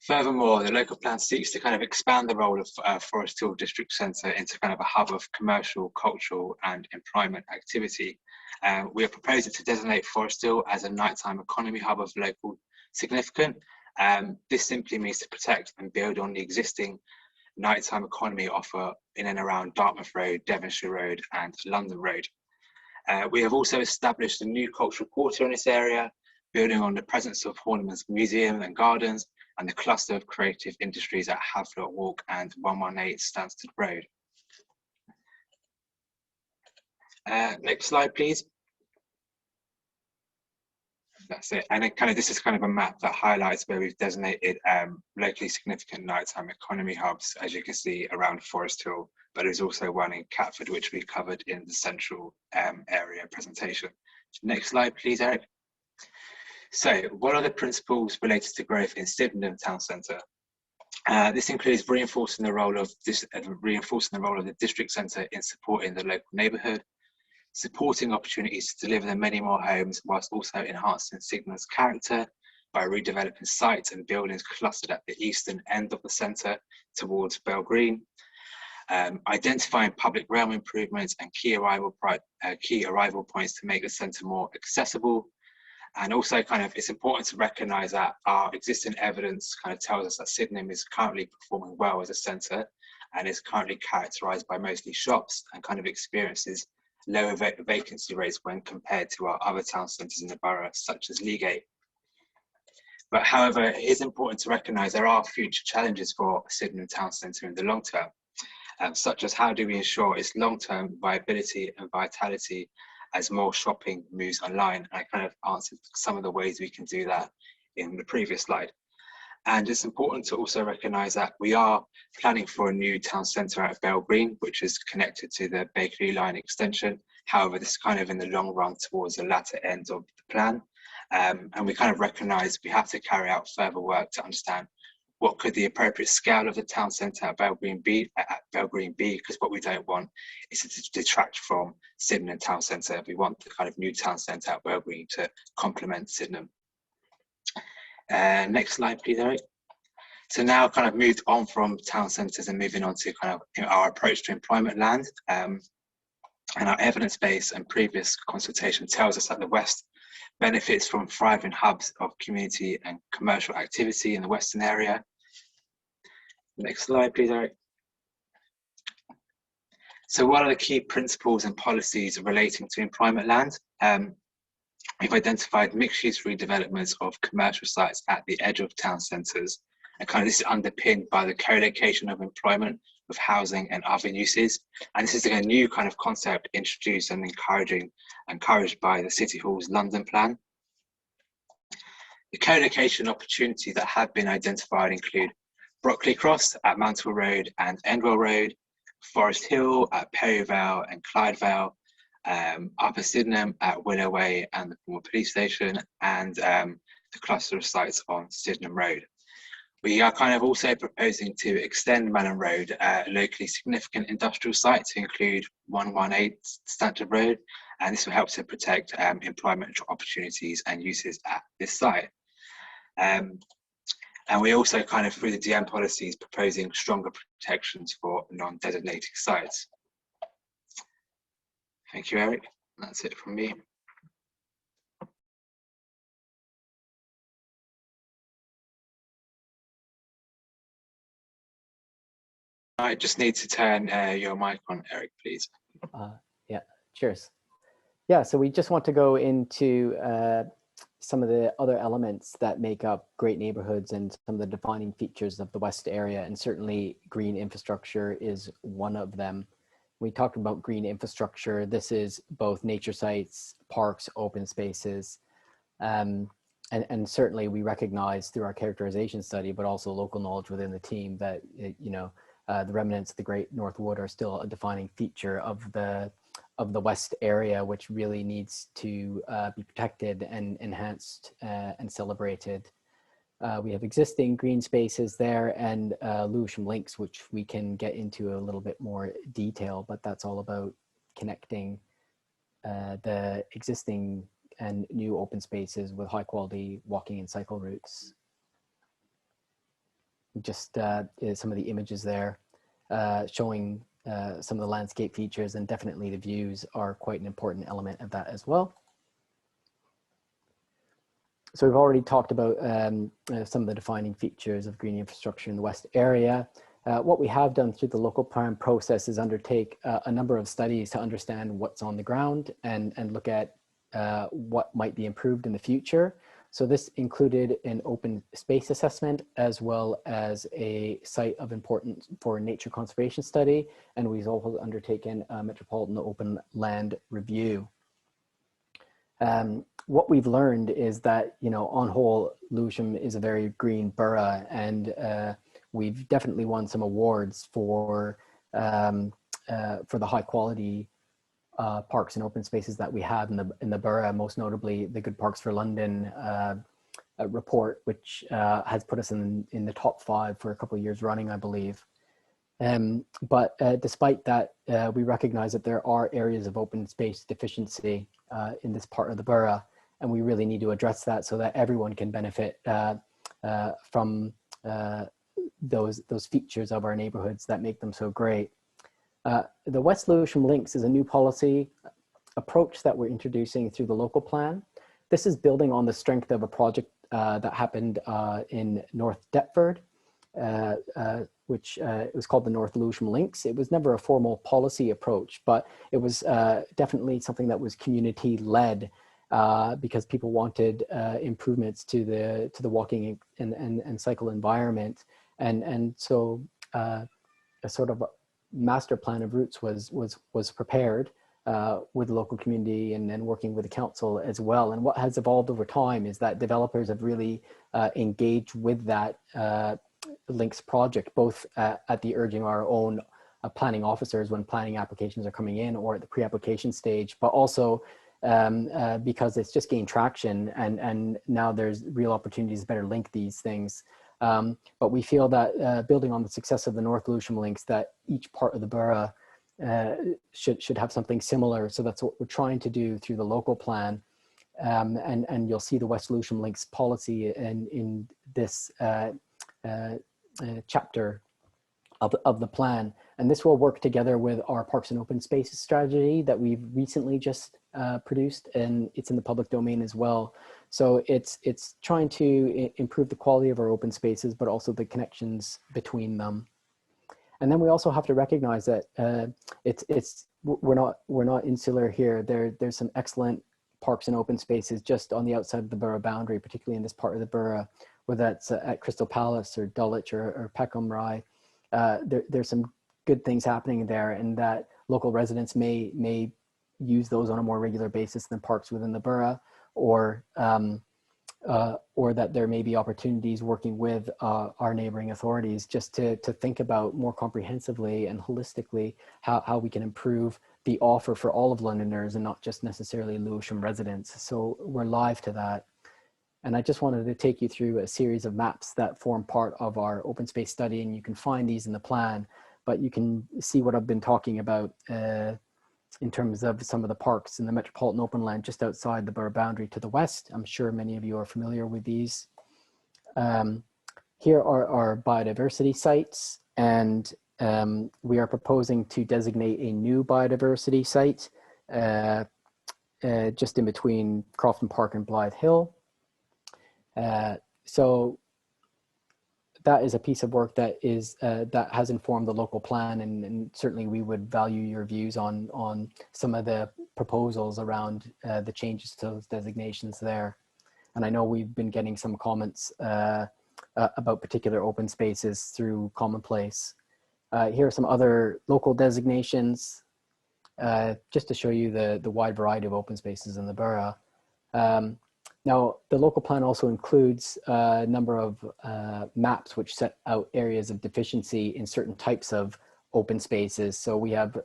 S6: Furthermore, the local plan seeks to kind of expand the role of Forest Hill District Centre into kind of a hub of commercial, cultural and employment activity. We are proposing to designate Forest Hill as a nighttime economy hub of local significance. This simply means to protect and build on the existing nighttime economy offer in and around Dartmouth Road, Devonshire Road and London Road. We have also established a new cultural quarter in this area, building on the presence of Horniman's Museum and Gardens and the cluster of creative industries at Havelock Walk and 118 Stansted Road. Next slide, please. That's it. And it kind of, this is kind of a map that highlights where we've designated locally significant nighttime economy hubs, as you can see around Forest Hill, but there's also one in Catford, which we covered in the central area presentation. Next slide, please, Eric. So what are the principles related to growth in Sydenham Town Centre? This includes reinforcing the role of the district centre in supporting the local neighbourhood, supporting opportunities to deliver many more homes whilst also enhancing Sydenham's character by redeveloping sites and buildings clustered at the eastern end of the centre towards Bell Green, identifying public realm improvements and key arrival points to make the centre more accessible. And also kind of, it's important to recognise that our existing evidence kind of tells us that Sydenham is currently performing well as a centre and is currently characterised by mostly shops and kind of experiences lower vacancy rates when compared to our other town centres in the borough, such as Leagate. But however, it is important to recognise there are future challenges for Sydenham Town Centre in the long term, such as how do we ensure its long-term viability and vitality as more shopping moves online. And I kind of answered some of the ways we can do that in the previous slide. And it's important to also recognise that we are planning for a new town centre at Bell Green, which is connected to the Bakerloo line extension. However, this is kind of in the long run towards the latter end of the plan. And we kind of recognise we have to carry out further work to understand what could the appropriate scale of the town centre at Bell Green be, because what we don't want is to detract from Sydenham Town Centre. We want the kind of new town centre at Bell Green to complement Sydenham. Next slide, please, Eric. So now kind of moved on from town centres and moving on to kind of our approach to employment land. And our evidence base and previous consultation tells us that the West benefits from thriving hubs of community and commercial activity in the Western area. Next slide, please, Eric. So what are the key principles and policies relating to employment land? We've identified mixed-use redevelopments of commercial sites at the edge of town centres, and kind of this is underpinned by the co-location of employment with housing and other uses. And this is a new kind of concept introduced and encouraged by the City Hall's London plan. The co-location opportunities that have been identified include Brockley Cross at Mantle Road and Endwell Road, Forest Hill at Perryvale and Clydevale, Upper Sydenham at Willow Way and the former police station, and the cluster of sites on Sydenham Road. We are kind of also proposing to extend Malham Road, locally significant industrial site, to include 118 Stanford Road, and this will help to protect employment opportunities and uses at this site. And we also kind of, through the DM policies, proposing stronger protections for non-designated sites. Thank you, Eric. That's it from me. I just need to turn your mic on, Eric, please.
S2: Yeah, cheers. Yeah, so we just want to go into some of the other elements that make up great neighborhoods and some of the defining features of the West area, and certainly green infrastructure is one of them. We talked about green infrastructure. This is both nature sites, parks, open spaces, and certainly we recognize through our characterization study, but also local knowledge within the team, that the remnants of the Great North Wood are still a defining feature of the West area, which really needs to be protected and enhanced and celebrated. We have existing green spaces there and Lewisham Links, which we can get into a little bit more detail, but that's all about connecting the existing and new open spaces with high quality walking and cycle routes. Just some of the images there showing some of the landscape features, and definitely the views are quite an important element of that as well. So we've already talked about some of the defining features of green infrastructure in the West area. What we have done through the local plan process is undertake a number of studies to understand what's on the ground and look at what might be improved in the future. So this included an open space assessment as well as a site of importance for nature conservation study. And we've also undertaken a metropolitan open land review. what we've learned is that, you know, on whole, Lewisham is a very green borough, and we've definitely won some awards for the high quality parks and open spaces that we have in the borough, most notably the Good Parks for London report, which has put us in the top 5 for a couple of years running, I believe. But despite that, we recognize that there are areas of open space deficiency in this part of the borough, and we really need to address that so that everyone can benefit from those features of our neighborhoods that make them so great. The West Lewisham Links is a new policy approach that we're introducing through the local plan. This is building on the strength of a project that happened in North Deptford, which it was called the North Lewisham Links. It was never a formal policy approach, but it was definitely something that was community-led because people wanted improvements to the walking and cycle environment, and so a sort of master plan of routes was prepared with the local community and then working with the council as well. And what has evolved over time is that developers have really engaged with that Links project, both at the urging of our own planning officers when planning applications are coming in or at the pre-application stage, but also because it's just gained traction, and now there's real opportunities to better link these things. But we feel that building on the success of the North Lewisham Links, that each part of the borough should have something similar. So that's what we're trying to do through the local plan. And you'll see the West Lewisham Links policy in this chapter of the plan. And this will work together with our Parks and Open Spaces strategy that we've recently just produced, and it's in the public domain as well. So it's trying to improve the quality of our open spaces, but also the connections between them. And then we also have to recognize that we're not insular here. There's some excellent parks and open spaces just on the outside of the borough boundary, particularly in this part of the borough, whether that's at Crystal Palace or Dulwich or Peckham Rye. There's some good things happening there, and that local residents may use those on a more regular basis than parks within the borough, or that there may be opportunities working with our neighboring authorities just to think about more comprehensively and holistically how we can improve the offer for all of Londoners and not just necessarily Lewisham residents. So we're live to that. And I just wanted to take you through a series of maps that form part of our open space study, and you can find these in the plan, but you can see what I've been talking about in terms of some of the parks in the Metropolitan Open Land just outside the borough boundary to the west. I'm sure many of you are familiar with these. Here are our biodiversity sites, and we are proposing to designate a new biodiversity site just in between Crofton Park and Blythe Hill. So that is a piece of work that has informed the local plan, and certainly we would value your views on some of the proposals around the changes to those designations there. And I know we've been getting some comments about particular open spaces through Commonplace. Here are some other local designations, just to show you the wide variety of open spaces in the borough. Now, the local plan also includes a number of maps which set out areas of deficiency in certain types of open spaces. So we have,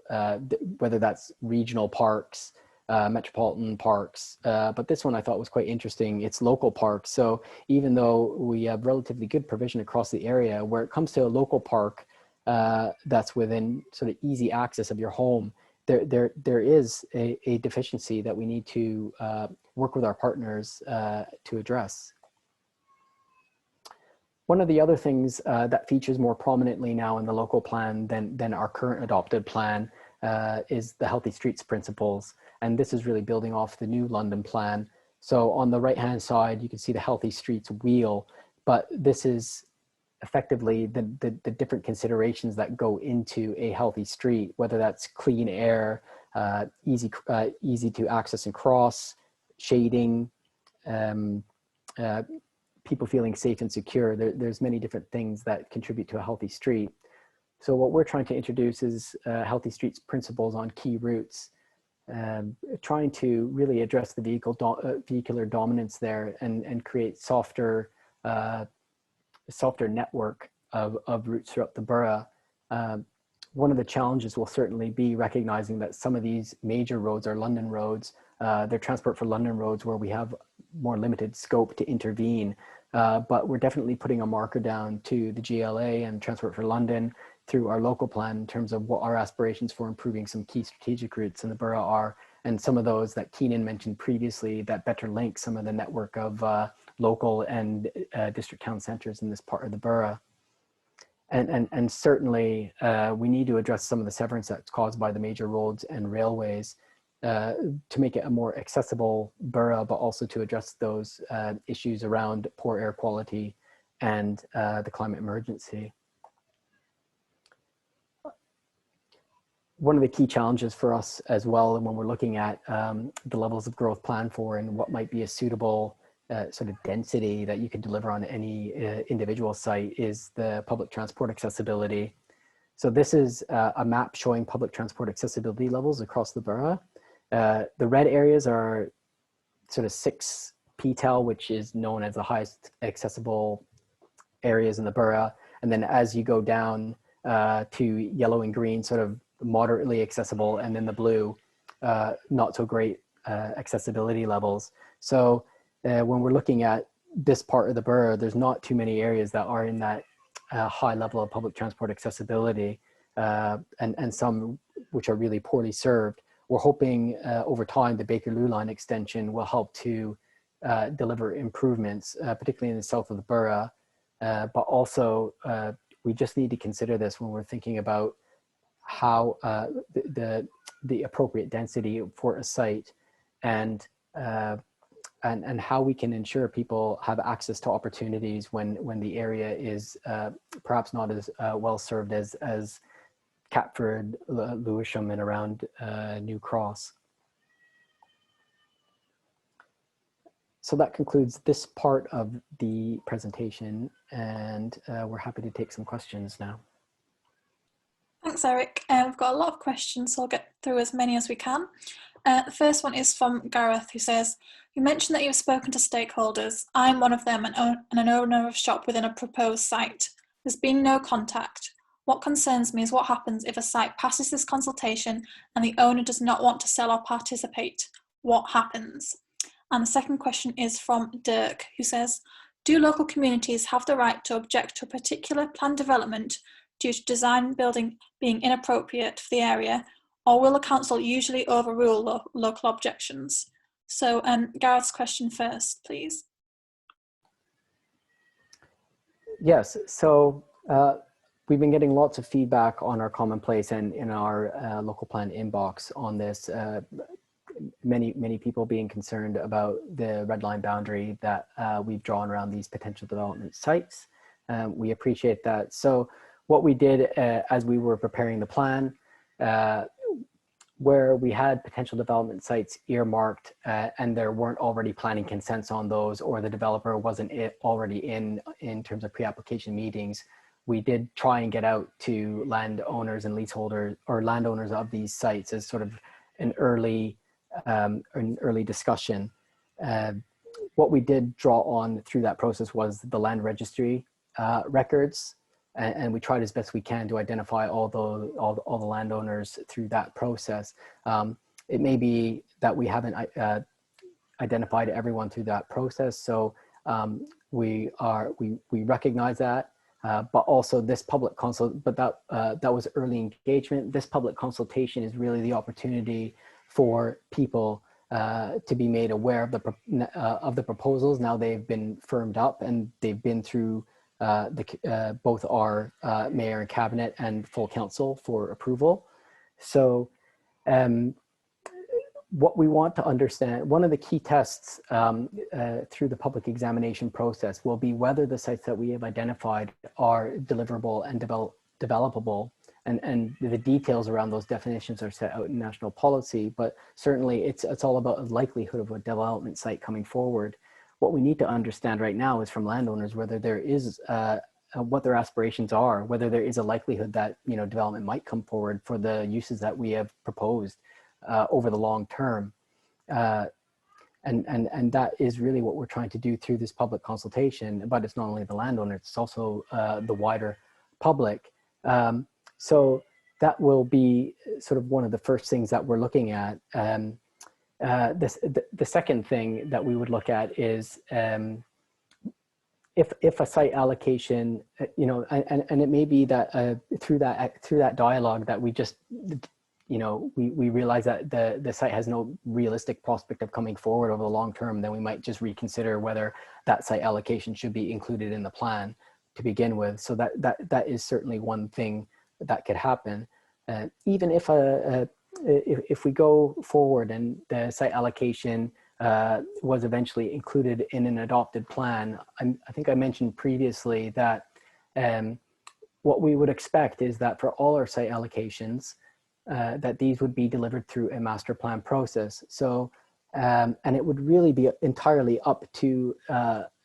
S2: whether that's regional parks, metropolitan parks, but this one I thought was quite interesting. It's local parks. So even though we have relatively good provision across the area, where it comes to a local park that's within sort of easy access of your home, there is a deficiency that we need to work with our partners to address. One of the other things that features more prominently now in the local plan than our current adopted plan is the Healthy Streets principles. And this is really building off the new London plan. So on the right-hand side, you can see the Healthy Streets wheel, but this is effectively the different considerations that go into a healthy street, whether that's clean air, easy to access and cross, shading, people feeling safe and secure. There's many different things that contribute to a healthy street. So what we're trying to introduce is Healthy Streets principles on key routes. trying to really address the vehicular dominance there and create softer network of routes throughout the borough. One of the challenges will certainly be recognizing that some of these major roads are London roads. They're Transport for London roads where we have more limited scope to intervene. But we're definitely putting a marker down to the GLA and Transport for London through our local plan in terms of what our aspirations for improving some key strategic routes in the borough are, and some of those that Keenan mentioned previously that better link some of the network of local and district town centers in this part of the borough. And certainly we need to address some of the severance that's caused by the major roads and railways to make it a more accessible borough, but also to address those issues around poor air quality and the climate emergency. One of the key challenges for us as well, and when we're looking at the levels of growth planned for and what might be a suitable sort of density that you can deliver on any individual site, is the public transport accessibility. So this is a map showing public transport accessibility levels across the borough. The red areas are sort of 6 PTEL, which is known as the highest accessible areas in the borough. And then as you go down to yellow and green, sort of moderately accessible, and then the blue, not so great accessibility levels. So when we're looking at this part of the borough, there's not too many areas that are in that high level of public transport accessibility, and some which are really poorly served. We're hoping over time the Bakerloo line extension will help to deliver improvements, particularly in the south of the borough, but also we just need to consider this when we're thinking about how the appropriate density for a site, and how we can ensure people have access to opportunities when the area is perhaps not as well served as Catford, Lewisham, and around New Cross. So that concludes this part of the presentation, and we're happy to take some questions now.
S3: Thanks, Eric. We've got a lot of questions, so I'll get through as many as we can. The first one is from Gareth, who says, you mentioned that you've spoken to stakeholders. I'm one of them and an owner of shop within a proposed site. There's been no contact. What concerns me is what happens if a site passes this consultation and the owner does not want to sell or participate. What happens? And the second question is from Dirk, who says, do local communities have the right to object to a particular planned development due to design building being inappropriate for the area, or will the council usually overrule local objections? So Gareth's question first, please. Yes, so we've been getting lots of feedback on our commonplace and in our local plan inbox on this. Many people being concerned about the red line boundary that we've drawn around these potential development sites. We appreciate that. So what we did as we were preparing the plan, where we had potential development sites earmarked and there weren't already planning consents on those, or the developer wasn't already in terms of pre-application meetings, we did try and get out to landowners and leaseholders or landowners of these sites as sort of an early discussion. What we did draw on through that process was the land registry records, and we tried as best we can to identify all the landowners through that process. It may be that we haven't identified everyone through that process, so we recognize that. But also this public that was early engagement. This public consultation is really the opportunity for people to be made aware of the proposals. Now they've been firmed up and they've been through both our mayor and cabinet and full council for approval. So what we want to understand, one of the key tests through the public examination process will be whether the sites that we have identified are deliverable and developable. And the details around those definitions are set out in national policy, but certainly it's all about the likelihood of a development site coming forward. What we need to understand right now is from landowners whether there is what their aspirations are, whether there is a likelihood that development might come forward for the uses that we have proposed.
S2: over the long term. And that is really what we're trying to do through this public consultation, but it's not only the landowner, it's also the wider public. So that will be sort of one of the first things that we're looking at. The second thing that we would look at is if a site allocation, you know, and it may be that through that dialogue that we just, you know, we realize that the site has no realistic prospect of coming forward over the long term, then we might just reconsider whether that site allocation should be included in the plan to begin with. So that is certainly one thing that could happen. Even if we go forward and the site allocation was eventually included in an adopted plan, I think I mentioned previously that what we would expect is that for all our site allocations, that these would be delivered through a master plan process. So, and it would really be entirely up to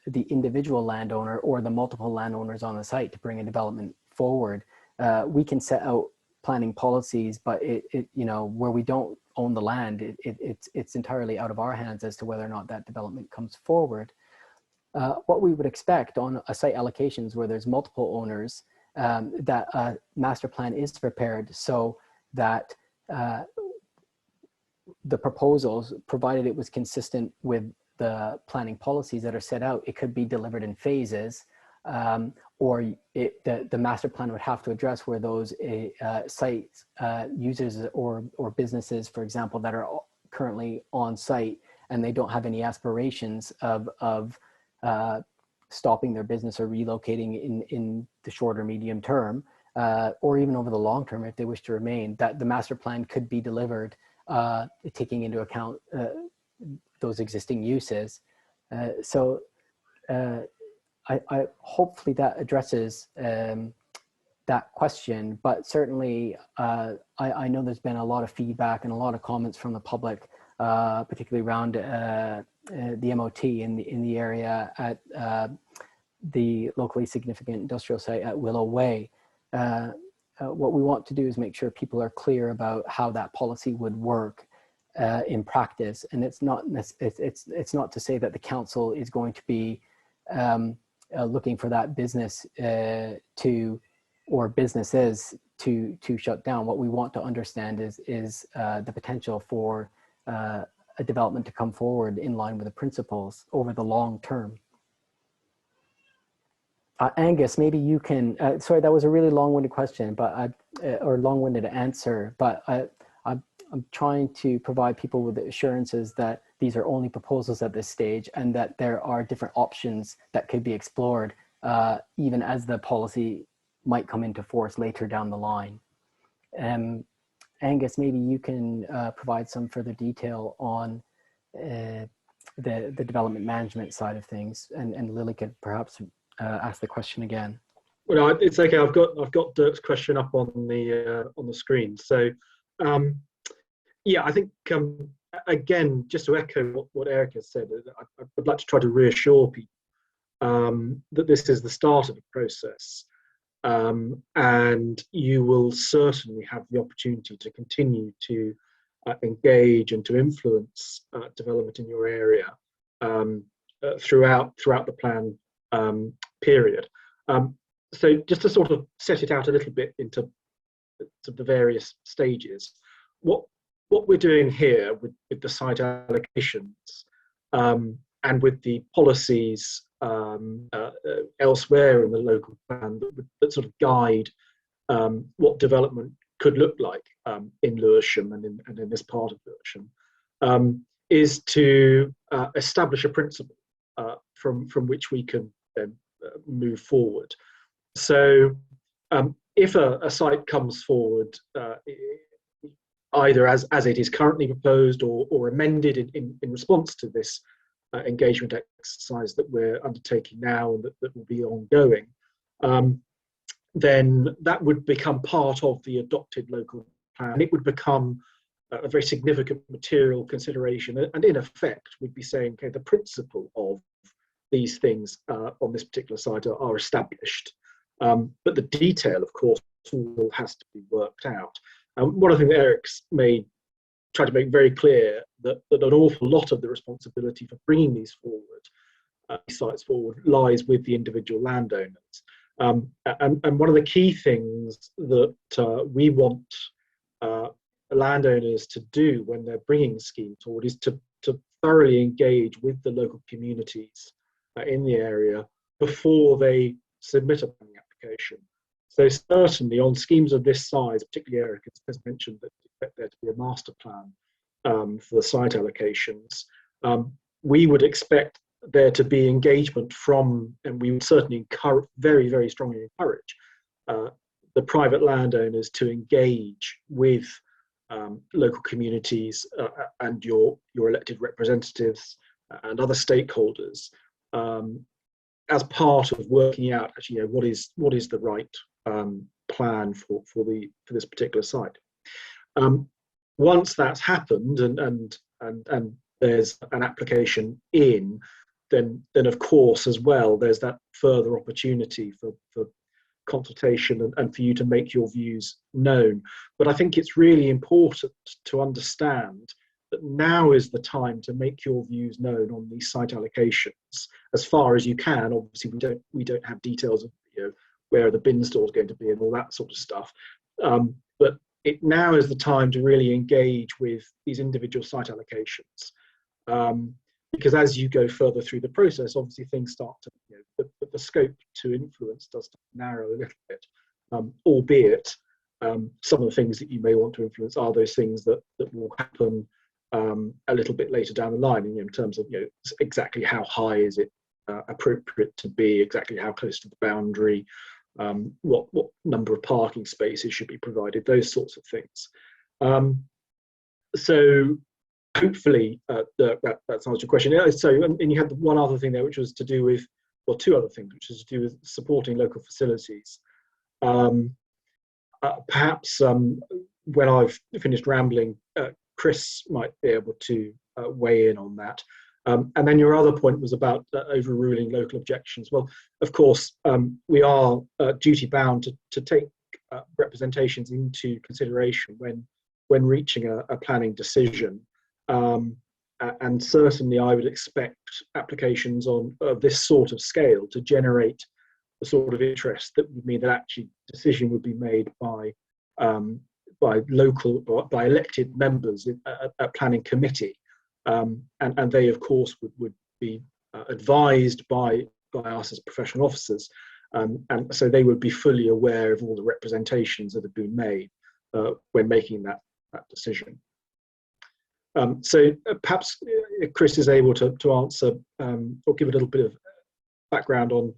S2: the individual landowner or the multiple landowners on the site to bring a development forward. We can set out planning policies, but it you know, where we don't own the land, it's entirely out of our hands as to whether or not that development comes forward. What we would expect on a site allocations where there's multiple owners, that a master plan is prepared so that the proposals, provided it was consistent with the planning policies that are set out, it could be delivered in phases, or the master plan would have to address where those sites, users or businesses, for example, that are currently on site and they don't have any aspirations of stopping their business or relocating in the short or medium term, or even over the long term if they wish to remain, that the master plan could be delivered taking into account those existing uses. So I hopefully that addresses that question, but certainly I know there's been a lot of feedback and a lot of comments from the public, particularly around the MOT in the area at the locally significant industrial site at Willow Way. What we want to do is make sure people are clear about how that policy would work in practice, and it's not to say that the council is going to be looking for that business or businesses to shut down. What we want to understand is the potential for a development to come forward in line with the principles over the long term. Angus, maybe you can, sorry, that was a really long-winded question, but or long-winded answer, but I'm trying to provide people with assurances that these are only proposals at this stage and that there are different options that could be explored even as the policy might come into force later down the line. Angus, maybe you can provide some further detail on the development management side of things, and Lily could perhaps ask the question again.
S5: Well, no, it's okay. I've got Dirk's question up on the screen. So, yeah, I think again, just to echo what Eric has said, I would like to try to reassure people that this is the start of the process, and you will certainly have the opportunity to continue to engage and to influence development in your area throughout the plan period. So just to sort of set it out a little bit into the various stages, what we're doing here with the site allocations and with the policies elsewhere in the local plan that sort of guide what development could look like in Lewisham and in this part of Lewisham, is to establish a principle from which we can then move forward. So if a site comes forward either as it is currently proposed or amended in response to this engagement exercise that we're undertaking now and that will be ongoing, then that would become part of the adopted local plan. It would become a very significant material consideration, and in effect we'd be saying, okay, the principle of these things on this particular site are established, but the detail, of course, all has to be worked out. One of the things that Eric's made tried to make very clear that an awful lot of the responsibility for bringing these sites forward lies with the individual landowners. And one of the key things that we want landowners to do when they're bringing schemes forward is to thoroughly engage with the local communities in the area before they submit a planning application. So certainly on schemes of this size, particularly Eric has mentioned that we expect there to be a master plan for the site allocations, we would expect there to be engagement from, and we would certainly encourage, very, very strongly encourage the private landowners to engage with local communities and your elected representatives and other stakeholders as part of working out actually, what is the right plan for this particular site. Once that's happened and there's an application in, then of course as well there's that further opportunity for consultation and for you to make your views known. But I think it's really important to understand that now is the time to make your views known on these site allocations as far as you can. Obviously we don't have details of where the bin store is going to be and all that sort of stuff, but now is the time to really engage with these individual site allocations, because as you go further through the process, obviously things start to, the scope to influence does narrow a little bit, albeit some of the things that you may want to influence are those things that will happen a little bit later down the line, in terms of exactly how high is it appropriate to be, exactly how close to the boundary, what number of parking spaces should be provided, those sorts of things. So hopefully that answers your question. So, and you had one other thing there, which was to do with, well, two other things, which is to do with supporting local facilities. Perhaps when I've finished rambling, Chris might be able to weigh in on that. And then your other point was about overruling local objections. Well, of course, we are duty bound to take representations into consideration when reaching a planning decision. And certainly I would expect applications of this sort of scale to generate the sort of interest that would mean that actually decision would be made by local or by elected members at planning committee. And they, of course, would be advised by us as professional officers. And so they would be fully aware of all the representations that have been made when making that decision. So perhaps Chris is able to answer or give a little bit of background on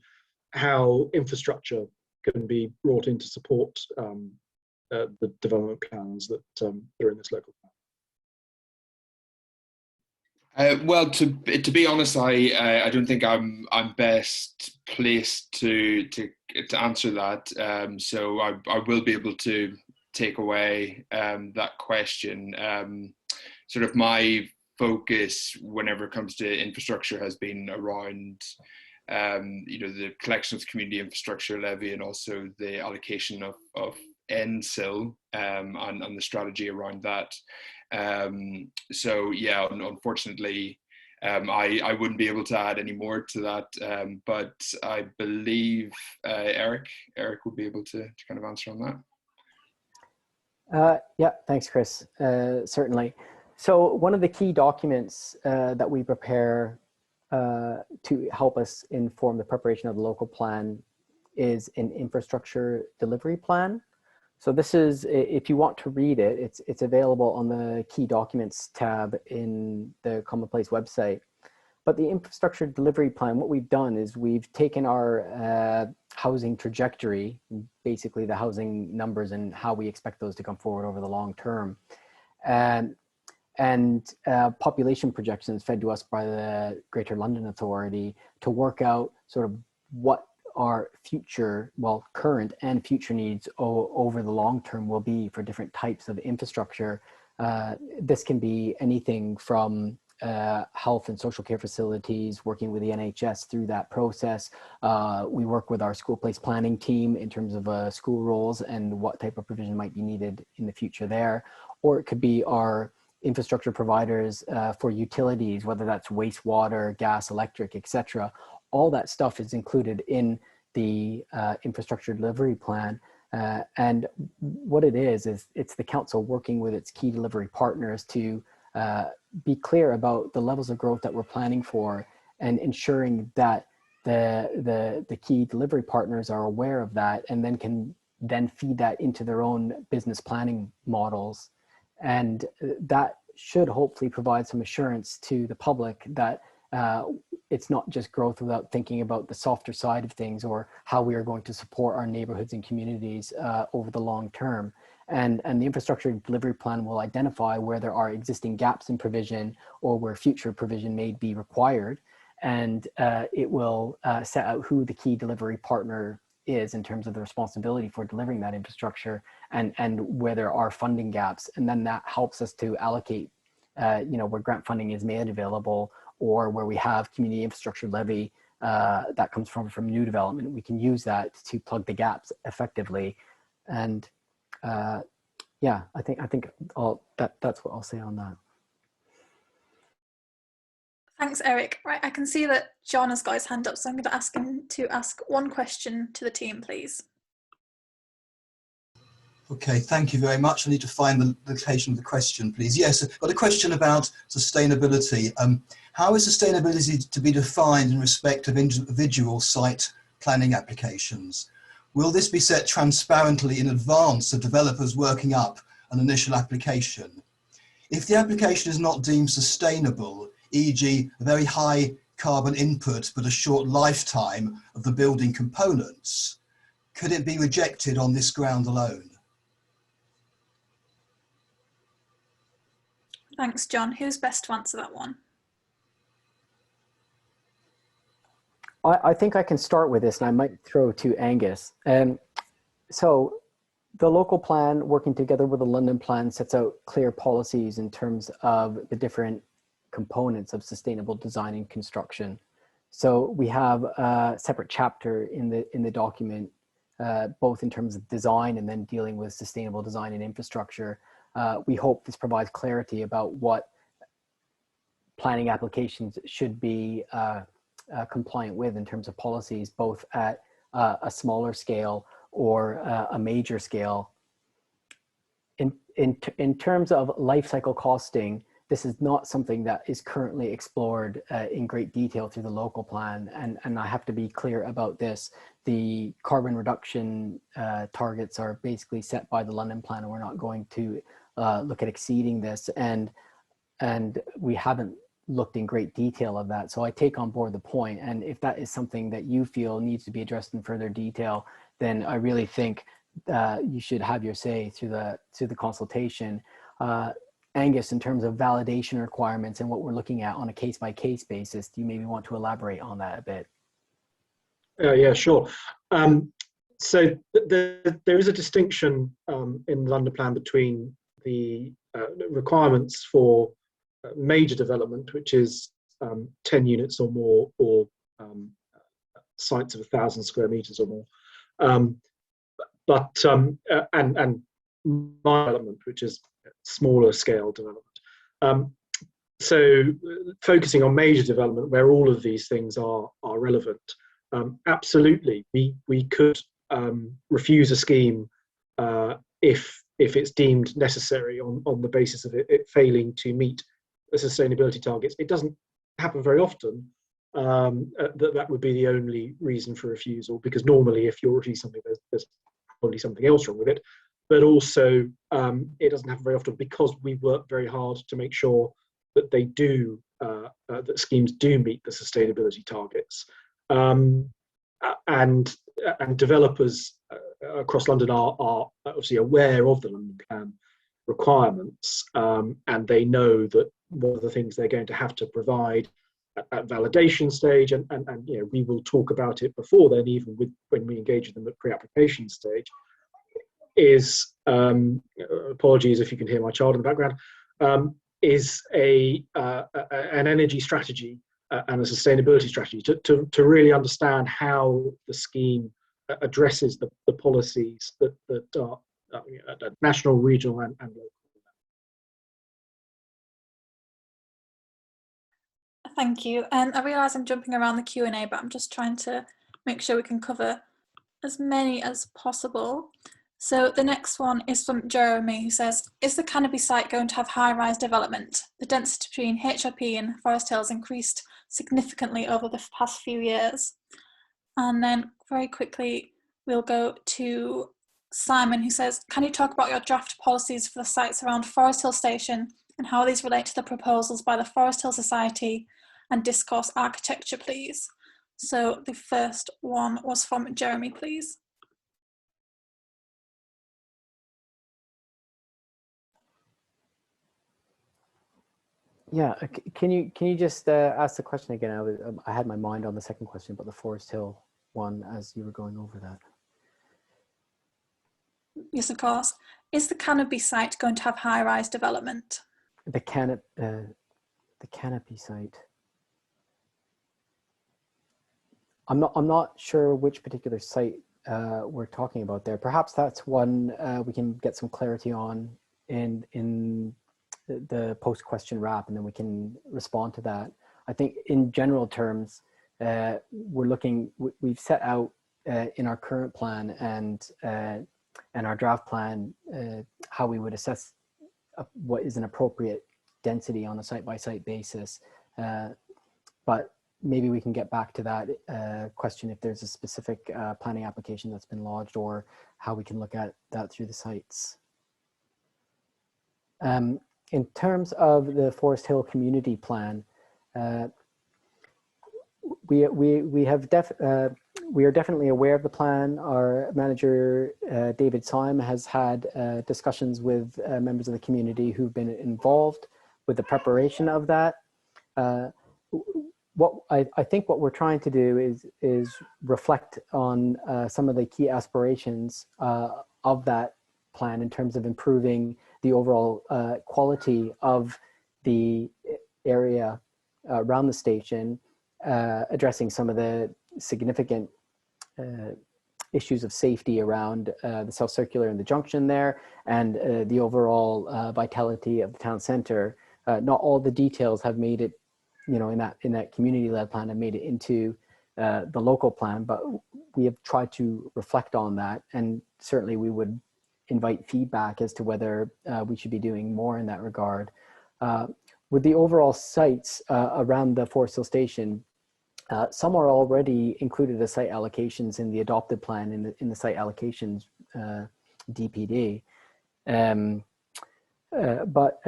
S5: how infrastructure can be brought in to support the development plans that are in this local plan.
S7: Well, to be honest, I don't think I'm best placed to answer that. So I will be able to take away that question. Sort of my focus whenever it comes to infrastructure has been around the collection of community infrastructure levy and also the allocation of NSIL and the strategy around that. So yeah, unfortunately, I wouldn't be able to add any more to that, but I believe Eric would be able to kind of answer on
S2: that. Yeah, thanks, Chris. Certainly. So one of the key documents that we prepare to help us inform the preparation of the local plan is an infrastructure delivery plan. So this is, if you want to read it, it's available on the key documents tab in the Commonplace website. But the infrastructure delivery plan, what we've done is we've taken our housing trajectory, basically the housing numbers and how we expect those to come forward over the long term, and population projections fed to us by the Greater London Authority to work out sort of what our future, well, current and future needs over the long term will be for different types of infrastructure. This can be anything from health and social care facilities, working with the NHS through that process. We work with our school place planning team in terms of school roles and what type of provision might be needed in the future there. Or it could be our infrastructure providers for utilities, whether that's wastewater, gas, electric, etc. All that stuff is included in the infrastructure delivery plan. And what it is it's the council working with its key delivery partners to be clear about the levels of growth that we're planning for, and ensuring that the key delivery partners are aware of that, and then can then feed that into their own business planning models. And that should hopefully provide some assurance to the public that it's not just growth without thinking about the softer side of things, or how we are going to support our neighborhoods and communities over the long term. And the infrastructure delivery plan will identify where there are existing gaps in provision, or where future provision may be required. And it will set out who the key delivery partner is in terms of the responsibility for delivering that infrastructure, and where there are funding gaps. And then that helps us to allocate, where grant funding is made available, or where we have community infrastructure levy that comes from new development. We can use that to plug the gaps effectively. And yeah, I think that's what I'll say on that.
S3: Thanks, Eric. Right, I can see that John has got his hand up, so I'm going to ask him to ask one question to the team, please.
S8: Okay, thank you very much. I need to find the location of the question, please. Yes, I've got a question about sustainability. How is sustainability to be defined in respect of individual site planning applications? Will this be set transparently in advance of developers working up an initial application? If the application is not deemed sustainable, e.g. a very high carbon input but a short lifetime of the building components, could it be rejected on this ground alone?
S3: Thanks, John. Who's best to answer that one?
S2: I think I can start with this, and I might throw to Angus. So the local plan, working together with the London plan, sets out clear policies in terms of the different components of sustainable design and construction. So we have a separate chapter in the document, both in terms of design and then dealing with sustainable design and infrastructure. We hope this provides clarity about what planning applications should be compliant with in terms of policies, both at a smaller scale or a major scale. In terms of life cycle costing, this is not something that is currently explored in great detail through the local plan. And I have to be clear about this. The carbon reduction targets are basically set by the London plan, and we're not going to look at exceeding this. And we haven't looked in great detail of that. So I take on board the point. And if that is something that you feel needs to be addressed in further detail, then I really think you should have your say through the consultation. Angus, in terms of validation requirements and what we're looking at on a case-by-case basis, do you maybe want to elaborate on that a bit?
S5: Yeah, sure. So there is a distinction in the London plan between the requirements for major development, which is 10 units or more, or sites of 1,000 square meters or more, and minor development, which is smaller scale development. So focusing on major development, where all of these things are relevant, absolutely, we could refuse a scheme if it's deemed necessary on the basis of it failing to meet the sustainability targets. It doesn't happen very often that would be the only reason for refusal, because normally if you're refusing something, there's probably something else wrong with it. But also it doesn't happen very often because we work very hard to make sure that they do, that schemes do meet the sustainability targets. And developers across London are obviously aware of the London plan requirements, and they know that one of the things they're going to have to provide at validation stage, and you know, we will talk about it before then, even when we engage with them at pre-application stage, is apologies if you can hear my child in the background, is an energy strategy and a sustainability strategy to really understand how the scheme addresses the policies that are at national, regional, and local.
S3: Thank you. I realise I'm jumping around the Q&A, but I'm just trying to make sure we can cover as many as possible. So the next one is from Jeremy, who says, is the Canopy site going to have high-rise development? The density between HRP and Forest Hills increased significantly over the past few years. And then very quickly, we'll go to Simon, who says, can you talk about your draft policies for the sites around Forest Hill Station and how these relate to the proposals by the Forest Hill Society and Discourse Architecture, please? So the first one was from Jeremy, please.
S2: Yeah, can you just ask the question again? I had my mind on the second question, but the Forest Hill one as you were going over that.
S3: Yes, of course. Is the Canopy site going to have high-rise development?
S2: The Canopy site. I'm not sure which particular site we're talking about there. Perhaps that's one we can get some clarity on in the post-question wrap, and then we can respond to that. I think in general terms, we've set out in our current plan and our draft plan how we would assess what is an appropriate density on a site-by-site basis. But maybe we can get back to that question if there's a specific planning application that's been lodged, or how we can look at that through the sites. In terms of the Forest Hill Community Plan, we are definitely aware of the plan. Our manager, David Syme, has had discussions with members of the community who've been involved with the preparation of that. What I think what we're trying to do is reflect on some of the key aspirations of that plan in terms of improving the overall quality of the area around the station, addressing some of the significant issues of safety around the South Circular and the junction there, and the overall vitality of the town center. Not all the details have made it, in that community-led plan, have made it into the local plan, but we have tried to reflect on that, and certainly we would invite feedback as to whether we should be doing more in that regard. With the overall sites around the Forest Hill Station, some are already included as site allocations in the adopted plan in the site allocations DPD. But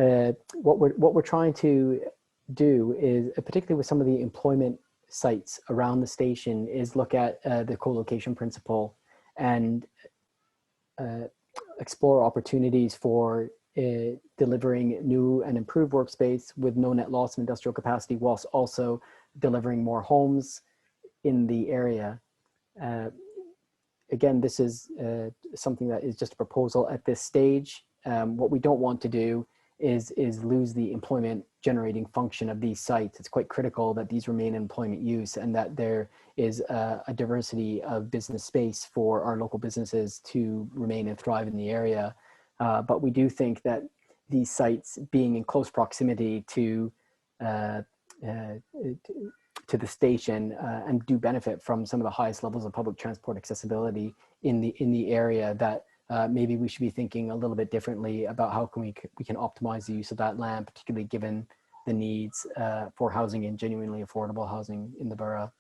S2: what we're trying to do is, particularly with some of the employment sites around the station, is look at the co-location principle and explore opportunities for delivering new and improved workspace with no net loss of industrial capacity, whilst also delivering more homes in the area. Again, this is something that is just a proposal at this stage. What we don't want to do is lose the employment generating function of these sites. It's quite critical that these remain in employment use, and that there is a diversity of business space for our local businesses to remain and thrive in the area. But we do think that these sites, being in close proximity to the station, and do benefit from some of the highest levels of public transport accessibility in the area, that maybe we should be thinking a little bit differently about how we can optimize the use of that land, particularly given the needs for housing and genuinely affordable housing in the borough.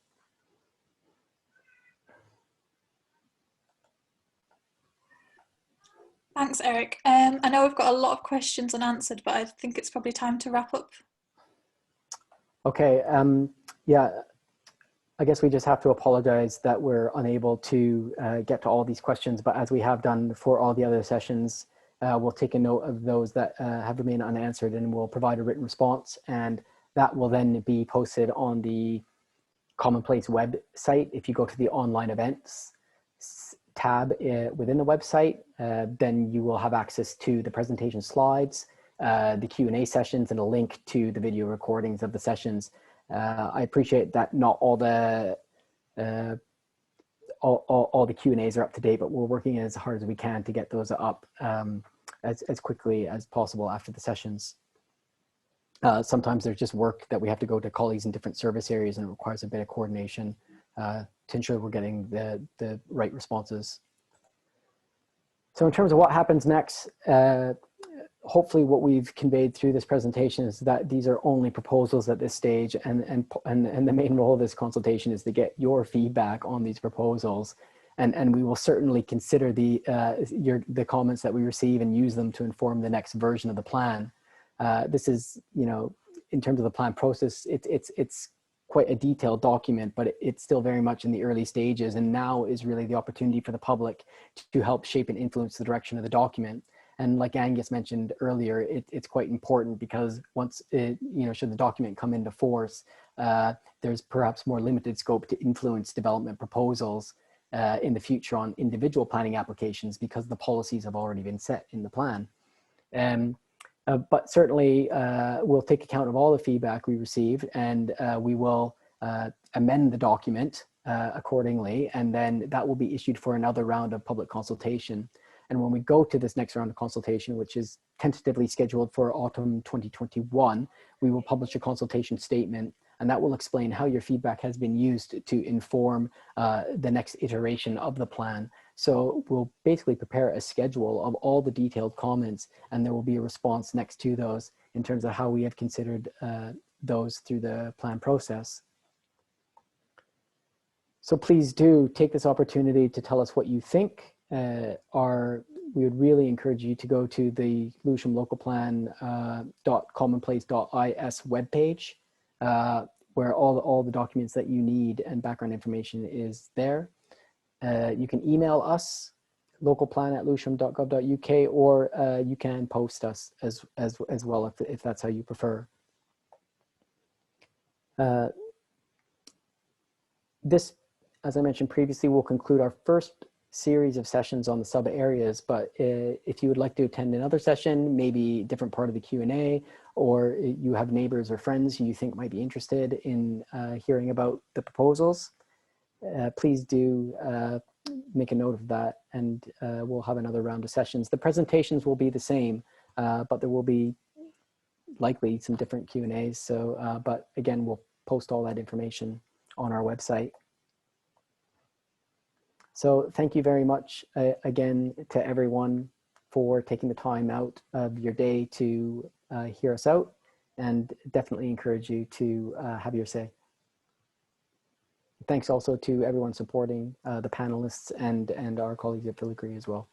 S3: Thanks, Eric. I know we've got a lot of questions unanswered, but I think it's probably time to wrap up.
S2: Okay, yeah, I guess we just have to apologize that we're unable to get to all these questions, but as we have done for all the other sessions, we'll take a note of those that have remained unanswered, and we'll provide a written response, and that will then be posted on the Commonplace website. If you go to the online events tab within the website, then you will have access to the presentation slides, the Q&A sessions, and a link to the video recordings of the sessions. I appreciate that not all the Q&As are up to date, but we're working as hard as we can to get those up as quickly as possible after the sessions. Sometimes there's just work that we have to go to colleagues in different service areas, and it requires a bit of coordination to ensure we're getting the right responses. So in terms of what happens next, hopefully what we've conveyed through this presentation is that these are only proposals at this stage, and the main role of this consultation is to get your feedback on these proposals, and we will certainly consider the comments that we receive and use them to inform the next version of the plan. This is, you know, in terms of the plan process, it's quite a detailed document, but it's still very much in the early stages, and now is really the opportunity for the public to help shape and influence the direction of the document. And like Angus mentioned earlier, it's quite important, because once it, you know, should the document come into force, there's perhaps more limited scope to influence development proposals in the future on individual planning applications, because the policies have already been set in the plan. But certainly we'll take account of all the feedback we receive, and we will amend the document accordingly, and then that will be issued for another round of public consultation. And when we go to this next round of consultation, which is tentatively scheduled for autumn 2021, we will publish a consultation statement, and that will explain how your feedback has been used to inform the next iteration of the plan. So we'll basically prepare a schedule of all the detailed comments, and there will be a response next to those in terms of how we have considered those through the plan process. So please do take this opportunity to tell us what you think. We would really encourage you to go to the Lewisham Local Plan .commonplace.is webpage, where all the documents that you need and background information is there. You can email us, localplan@lewisham.gov.uk, or you can post us as well if that's how you prefer. This, as I mentioned previously, will conclude our first series of sessions on the sub areas, but if you would like to attend another session, maybe a different part of the Q&A, or you have neighbors or friends who you think might be interested in hearing about the proposals, please do make a note of that, and we'll have another round of sessions. The presentations will be the same, but there will be likely some different Q&As. So, but again, we'll post all that information on our website. So thank you very much again to everyone for taking the time out of your day to hear us out, and definitely encourage you to have your say. Thanks also to everyone supporting the panelists and our colleagues at Filigree as well.